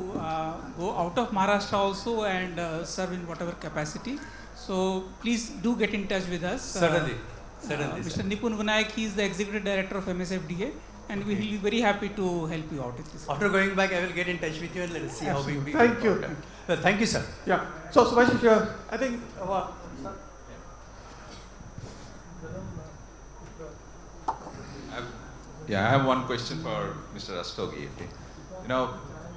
go out of Maharashtra also and serve in whatever capacity. So please do get in touch with us. Certainly. Certainly, Mr. Nipun Vinayak, he is the Executive Director of MSFDA, and we will be very happy to help you out with this. After going back, I will get in touch with you and let us see how we Thank you. Well, thank you, sir. Yeah. So, Subhash, I think. Yeah, I have one question for Mr. Rastogi. Okay. You know,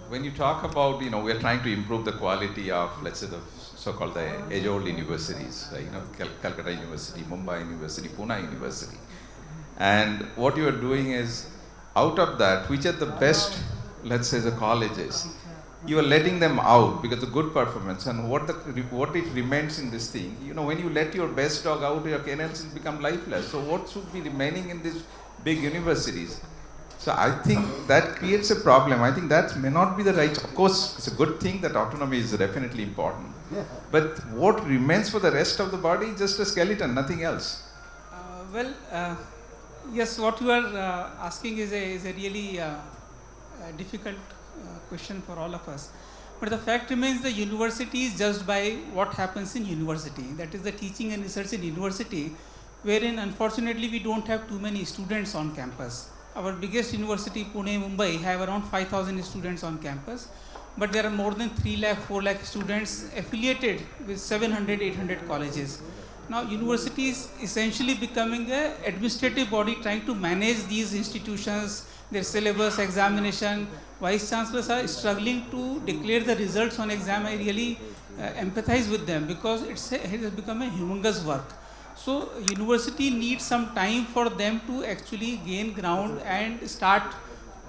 when you talk about, we are trying to improve the quality of, let's say, the so-called the age-old universities, right? Calcutta University, Mumbai University, Pune University. And what you are doing is, out of that, which are the best, let's say, the colleges, you are letting them out because of good performance. And what it remains in this thing, when you let your best dog out, your kennels become lifeless. So what should be remaining in these big universities? So I think that creates a problem. I think that may not be the right. Of course, it's a good thing that autonomy is definitely important. Yeah. But what remains for the rest of the body is just a skeleton, nothing else. Yes, what you are asking is a really difficult question for all of us. But the fact remains the university is judged by what happens in university. That is the teaching and research in university, wherein unfortunately we don't have too many students on campus. Our biggest university, Pune, Mumbai, have around 5,000 students on campus, but there are more than 3 lakh, 4 lakh students affiliated with 700, 800 colleges. Now, university is essentially becoming an administrative body trying to manage these institutions, their syllabus, examination. Vice chancellors are struggling to declare the results on exam. I really empathize with them because it has become a humongous work. So, university needs some time for them to actually gain ground and start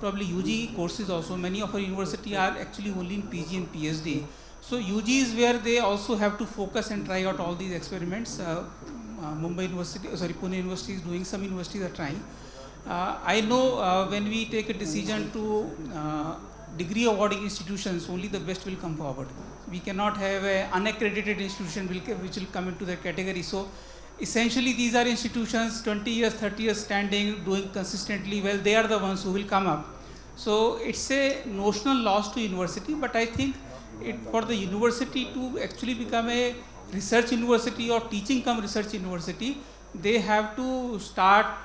probably UG courses also. Many of our university are actually only in PG and PhD. So, UG is where they also have to focus and try out all these experiments. Pune University is doing, some universities are trying. I know when we take a decision to degree awarding institutions, only the best will come forward. We cannot have an unaccredited institution which will come into that category. So, essentially these are institutions 20 years, 30 years standing, doing consistently well. They are the ones who will come up. So, it's a notional loss to university, but I think for the university to actually become a research university or teaching come research university, they have to start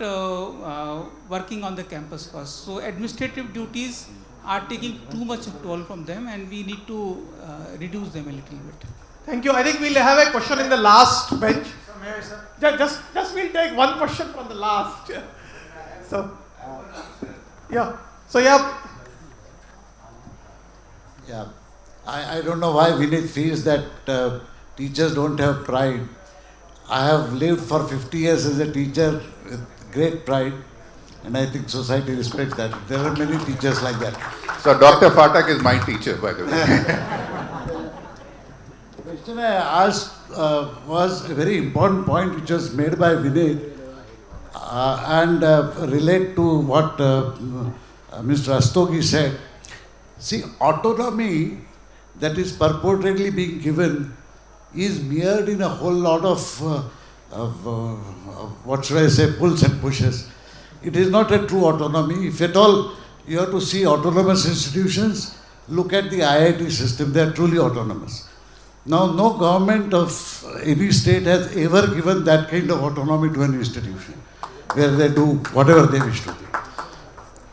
working on the campus first. So, administrative duties are taking too much toll from them, and we need to reduce them a little bit. Thank you. I think we'll have a question in the last bench. May I, sir? Just we'll take one question from the last. So, yeah. So, yeah. Yeah. I don't know why Vinith feels that teachers don't have pride. I have lived for 50 years as a teacher with great pride, and I think society respects that. There are many teachers like that. So Dr. Phatak is my teacher, by the way. The question I asked was a very important point which was made by Vinith and relate to what Mr. Rastogi said. See, autonomy that is purportedly being given is mirrored in a whole lot of what should I say, pulls and pushes. It is not a true autonomy. If at all you have to see autonomous institutions, look at the IIT system. They are truly autonomous. Now, no government of any state has ever given that kind of autonomy to an institution where they do whatever they wish to do.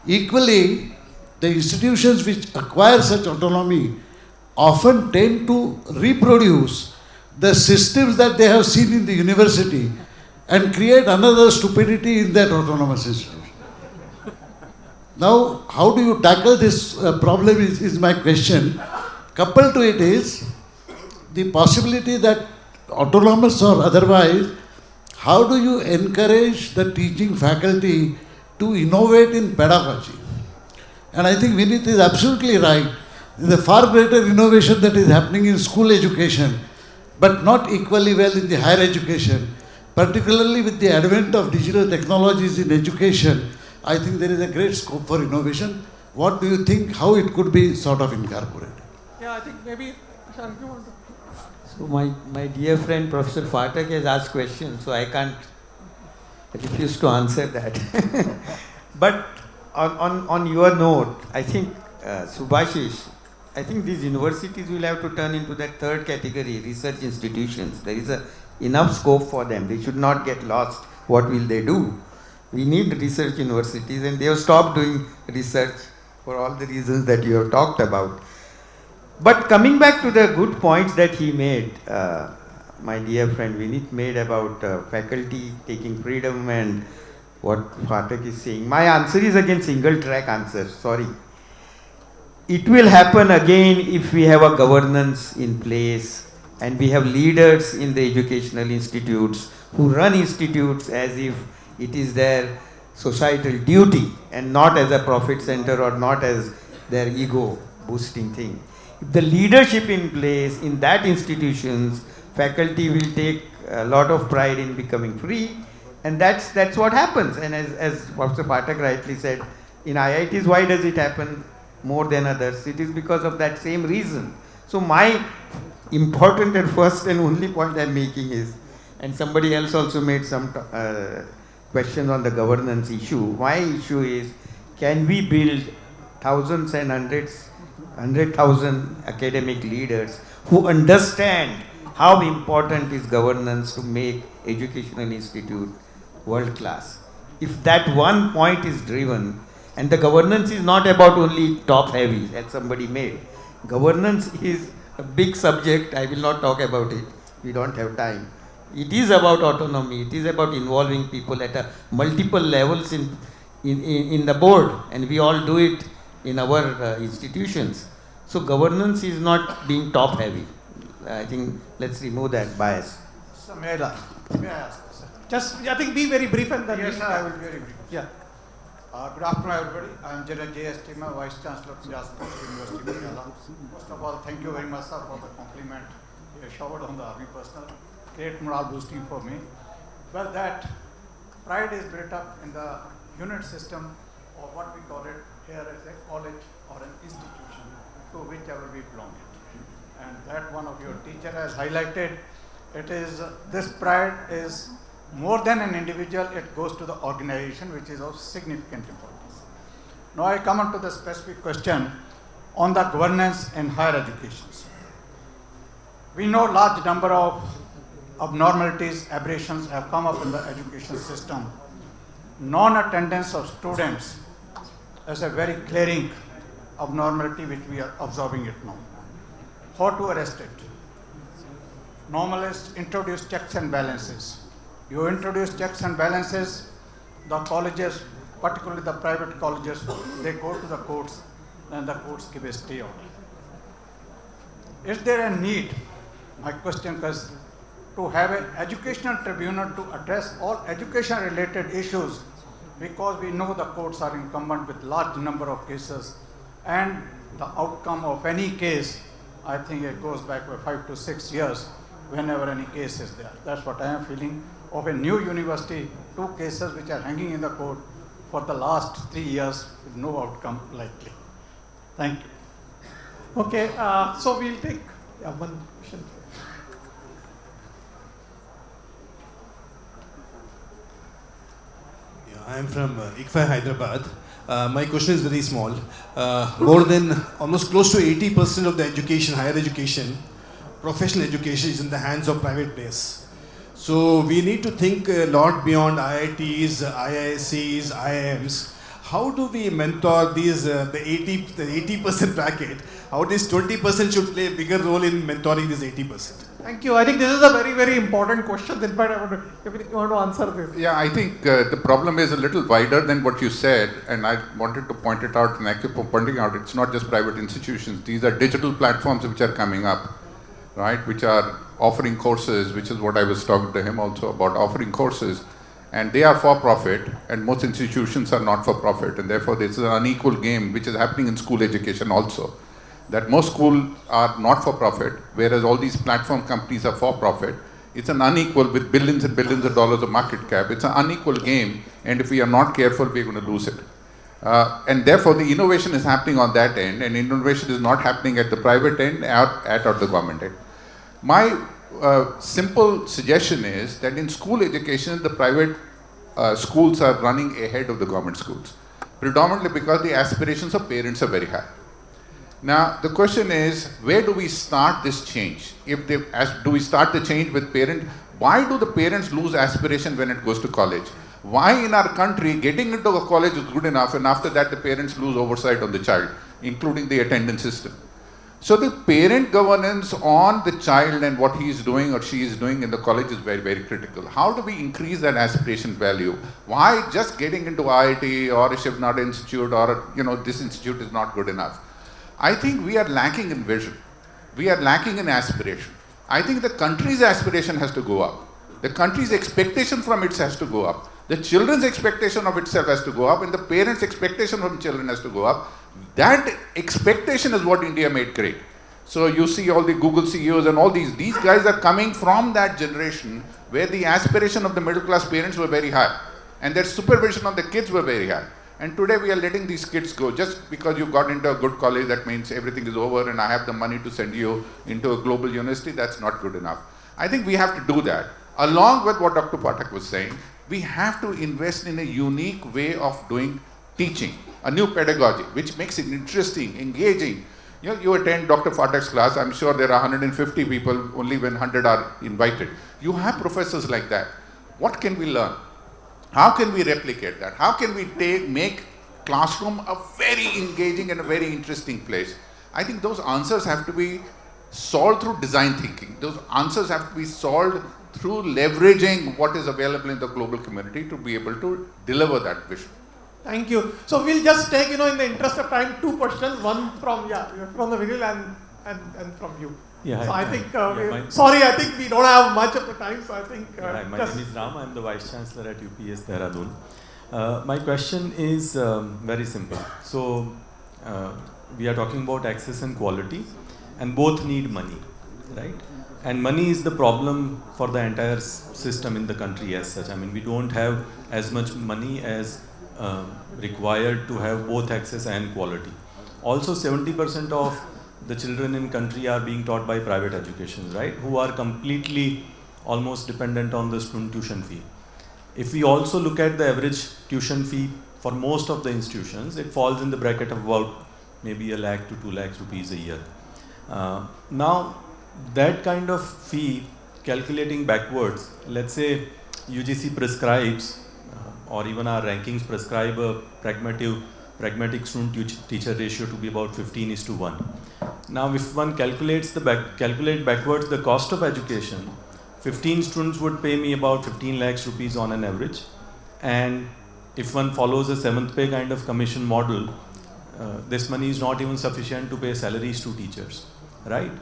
Equally, the institutions which acquire such autonomy often tend to reproduce the systems that they have seen in the university and create another stupidity in that autonomous institution. Now, how do you tackle this problem is my question. Coupled to it is the possibility that autonomous or otherwise, how do you encourage the teaching faculty to innovate in pedagogy? And I think Vinith is absolutely right. There is a far greater innovation that is happening in school education, but not equally well in the higher education. Particularly with the advent of digital technologies in education, I think there is a great scope for innovation. What do you think, how it could be sort of incorporated? Yeah, I think maybe, Shan, you want to? So my dear friend Professor Phatak has asked questions, so I can't refuse to answer that. But on your note, I think, Subhashish, I think these universities will have to turn into that third category, research institutions. There is enough scope for them. They should not get lost. What will they do? We need research universities, and they have stopped doing research for all the reasons that you have talked about. But coming back to the good points that he made, my dear friend Vinit made about faculty taking freedom and what Phatak is saying. My answer is again single track answer, sorry. It will happen again if we have a governance in place and we have leaders in the educational institutes who run institutes as if it is their societal duty and not as a profit center or not as their ego boosting thing. If the leadership in place in that institutions, faculty will take a lot of pride in becoming free, and that's what happens. And as Professor Phatak rightly said, in IITs, why does it happen more than others? It is because of that same reason. So my important and first and only point I'm making is, and somebody else also made some questions on the governance issue. My issue is, can we build thousands and 100,000 academic leaders who understand how important is governance to make educational institute world class? If that one point is driven, and the governance is not about only top heavy, as somebody made. Governance is a big subject. I will not talk about it. We don't have time. It is about autonomy. It is about involving people at multiple levels in the board, and we all do it in our institutions. So governance is not being top heavy. I think let's remove that bias. So may I ask? Just, I think, be very brief and then. Yes, sir, I will be very brief. Yeah. Good afternoon, everybody. I am General J.S. Tima, Vice Chancellor of Punjab University, Patiala. First of all, thank you very much, sir, for the compliment you showered on the Army personnel. Great morale boosting for me. Well, that pride is built up in the unit system, or what we call it here as a college or an institution, to whichever we belong to. And that one of your teacher has highlighted, it is, this pride is more than an individual, it goes to the organization, which is of significant importance. Now I come on to the specific question on the governance in higher education. We know large number of abnormalities, aberrations have come up in the education system. Non-attendance of students is a very glaring abnormality which we are observing it now. How to arrest it? Normalists introduce checks and balances. You introduce checks and balances, the colleges, particularly the private colleges, they go to the courts and the courts give a stay order. Is there a need, my question is, to have an educational tribunal to address all education related issues, because we know the courts are incumbent with large number of cases, and the outcome of any case, I think it goes back by 5 to 6 years whenever any case is there. That's what I am feeling of a new university, 2 cases which are hanging in the court for the last 3 years with no outcome likely. Thank you. Okay, so we'll take one question. I am from ICFA Hyderabad. My question is very small. More than almost close to 80% of the education, higher education, professional education is in the hands of private players. So we need to think a lot beyond IITs, IISCs, IIMs. How do we mentor these the 80% bracket? How this 20% should play a bigger role in mentoring this 80%? Thank you. I think this is a very, very important question. In fact, if you want to answer this. Yeah, I think the problem is a little wider than what you said, and I wanted to point it out, and actually pointing out it's not just private institutions. These are digital platforms which are coming up, right, which are offering courses, which is what I was talking to him also about, offering courses, and they are for profit, and most institutions are not for profit, and therefore this is an unequal game which is happening in school education also. That most schools are not for profit, whereas all these platform companies are for profit. It's an unequal, with billions and billions of dollars of market cap. It's an unequal game, and if we are not careful, we're going to lose it. And therefore, the innovation is happening on that end, and innovation is not happening at the private end or at the government end. My simple suggestion is that in school education, the private schools are running ahead of the government schools. predominantly because the aspirations of parents are very high. Now, the question is, where do we start this change? Do we start the change with parents? Why do the parents lose aspiration when it goes to college? Why in our country, getting into a college is good enough, and after that the parents lose oversight on the child, including the attendance system? So the parent governance on the child and what he is doing or she is doing in the college is very, very critical. How do we increase that aspiration value? Why just getting into IIT or a Shivnad Institute or, this institute is not good enough? I think we are lacking in vision. We are lacking in aspiration. I think the country's aspiration has to go up. The country's expectation from it has to go up. The children's expectation of itself has to go up, and the parents' expectation from children has to go up. That expectation is what India made great. So you see all the Google CEOs and all these guys are coming from that generation where the aspiration of the middle class parents were very high and their supervision of the kids were very high. And today we are letting these kids go. Just because you got into a good college, that means everything is over and I have the money to send you into a global university. That's not good enough. I think we have to do that. Along with what Dr. Pathak was saying, we have to invest in a unique way of doing teaching, a new pedagogy, which makes it interesting, engaging. You attend Dr. Pathak's class, I'm sure there are 150 people, only when 100 are invited. You have professors like that. What can we learn? How can we replicate that? How can we make classroom a very engaging and a very interesting place? I think those answers have to be solved through design thinking. Those answers have to be solved through leveraging what is available in the global community to be able to deliver that vision. Thank you. So we'll just take, in the interest of time, 2 questions. One from the Vinil and from you. Yeah, so I think, I think we don't have much of the time, so I think... my name is Ram, I'm the Vice Chancellor at UPS Dehradun. My question is very simple. So, we are talking about access and quality, and both need money, right? And money is the problem for the entire system in the country as such. I mean, we don't have as much money as required to have both access and quality. Also, 70% of the children in country are being taught by private education, right? Who are completely almost dependent on the student tuition fee. If we also look at the average tuition fee for most of the institutions, it falls in the bracket of about maybe 1 lakh to 2 lakhs rupees a year. Now, that kind of fee, calculating backwards, let's say UGC prescribes or even our rankings prescribe a pragmatic student-teacher ratio to be about 15:1. Now, if one calculates calculate backwards the cost of education, 15 students would pay me about 15 lakhs rupees on an average. And if one follows a 7th pay kind of commission model, this money is not even sufficient to pay salaries to teachers, right?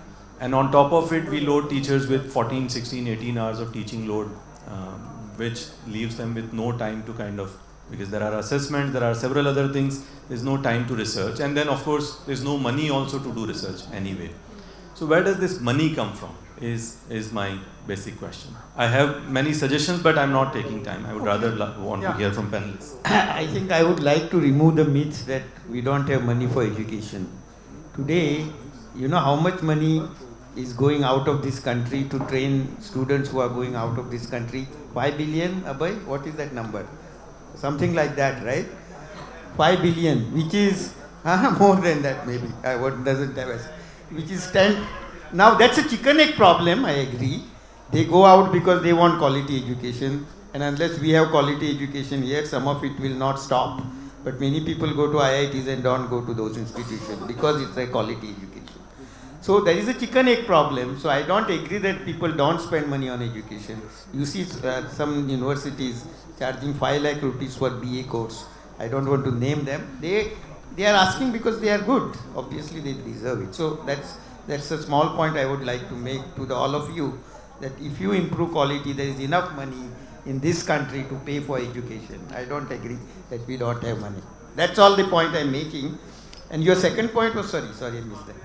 And on top of it, we load teachers with 14, 16, 18 hours of teaching load, which leaves them with no time to because there are assessments, there are several other things, there's no time to research. And then, of course, there's no money also to do research anyway. So where does this money come from is my basic question. I have many suggestions, but I'm not taking time. I would rather want to hear from panelists. I think I would like to remove the myths that we don't have money for education. Today, you know how much money is going out of this country to train students who are going out of this country? 5 billion, Abhay? What is that number? Something like that, right? 5 billion, which is more than that maybe. What doesn't have us? Which is 10. Now that's a chicken egg problem, I agree. They go out because they want quality education, and unless we have quality education here, some of it will not stop. But many people go to IITs and don't go to those institutions because it's a quality education. So there is a chicken egg problem. So I don't agree that people don't spend money on education. You see some universities charging 5 lakh rupees for BA course. I don't want to name them. They are asking because they are good. Obviously they deserve it. So that's a small point I would like to make to all of you, that if you improve quality, there is enough money in this country to pay for education. I don't agree that we don't have money. That's all the point I'm making. And your second point was, sorry, I missed that.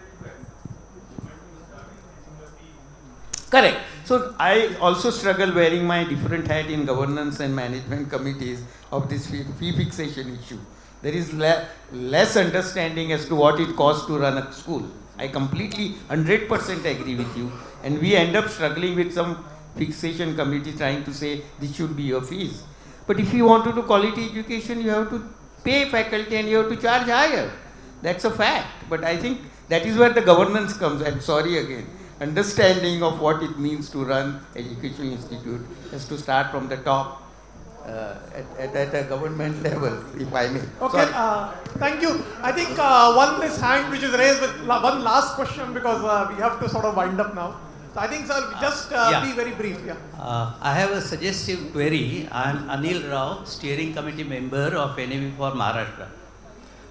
Correct. So I also struggle wearing my different hat in governance and management committees of this fee fixation issue. There is less understanding as to what it costs to run a school. I completely 100% agree with you. And we end up struggling with some fixation committee trying to say this should be your fees. But if you want to do quality education, you have to pay faculty and you have to charge higher. That's a fact. But I think that is where the governance comes. I'm sorry again. Understanding of what it means to run educational institute has to start from the top. At a government level, if I may. Okay, thank you. I think this hand which is raised with one last question because we have to sort of wind up now. So I think, sir, just be very brief. Yeah. I have a suggestive query. I am Anil Rao, steering committee member of NAB for Maharashtra.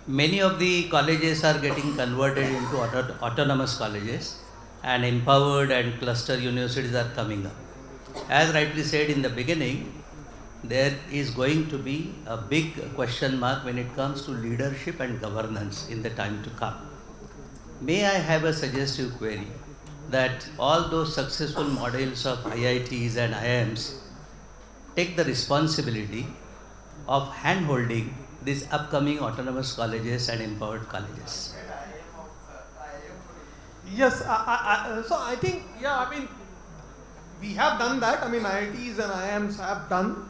Many of the colleges are getting converted into autonomous colleges, and empowered and cluster universities are coming up. As rightly said in the beginning, there is going to be a big question mark when it comes to leadership and governance in the time to come. May I have a suggestive query that all those successful models of IITs and IIMs take the responsibility of hand-holding these upcoming autonomous colleges and empowered colleges. Yes, so I think, yeah, I mean, we have done that. I mean, IITs and IIMs have done.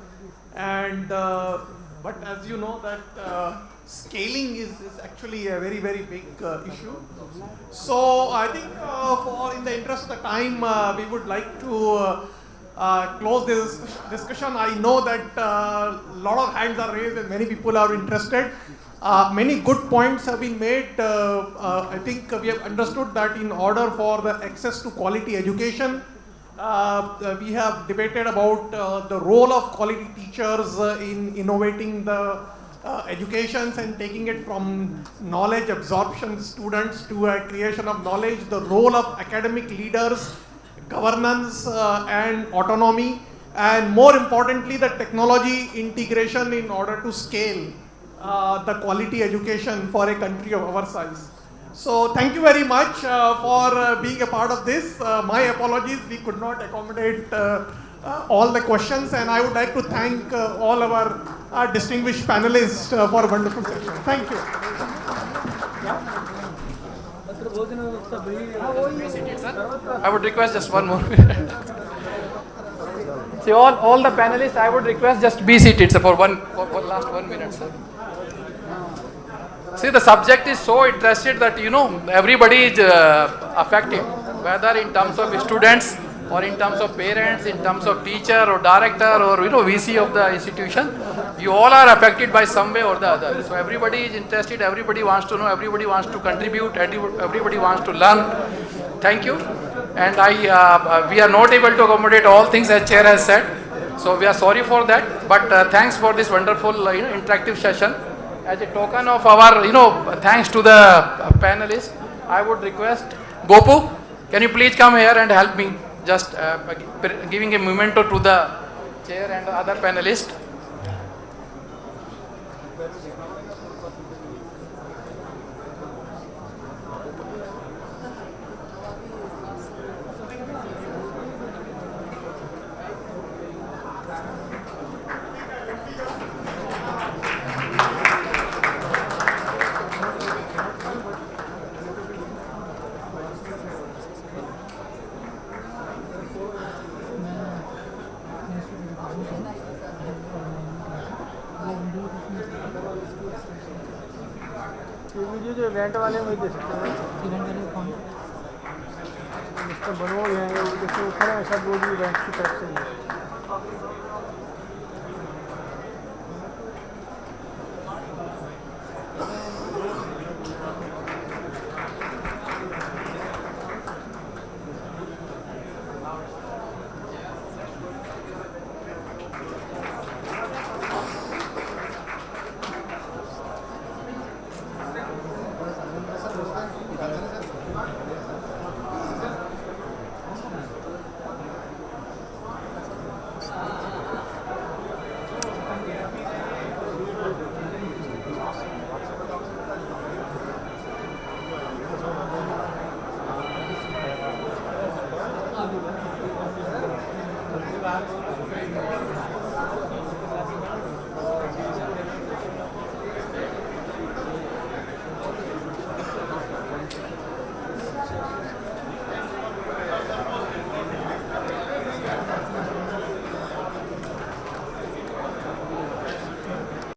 And but as you know that scaling is actually a very, very big issue. So I think in the interest of the time, we would like to close this discussion. I know that a lot of hands are raised and many people are interested. Many good points have been made. I think we have understood that in order for the access to quality education, we have debated about the role of quality teachers in innovating the educations and taking it from knowledge absorption students to a creation of knowledge, the role of academic leaders, governance and autonomy, and more importantly the technology integration in order to scale the quality education for a country of our size. So thank you very much for being a part of this. My apologies, we could not accommodate all the questions, and I would like to thank all our distinguished panelists for a wonderful session. Thank you. I would request just one more minute. See, all the panelists, I would request just be seated, sir, for last 1 minute, sir. See, the subject is so interested that, everybody is affected, whether in terms of students or in terms of parents, in terms of teacher or director or, VC of the institution. You all are affected by some way or the other. So everybody is interested, everybody wants to know, everybody wants to contribute, everybody wants to learn. Thank you. And we are not able to accommodate all things as chair has said. So we are sorry for that. But thanks for this wonderful, interactive session. As a token of our, thanks to the panelists, I would request Gopu, can you please come here and help me, just giving a memento to the chair and the other panelists. जो event वाले वही दे सकते हैं event वाले कौन mister बनोगे हैं जैसे ऊपर है ऐसा बोर्ड इवेंट की तरफ से ही Thank you.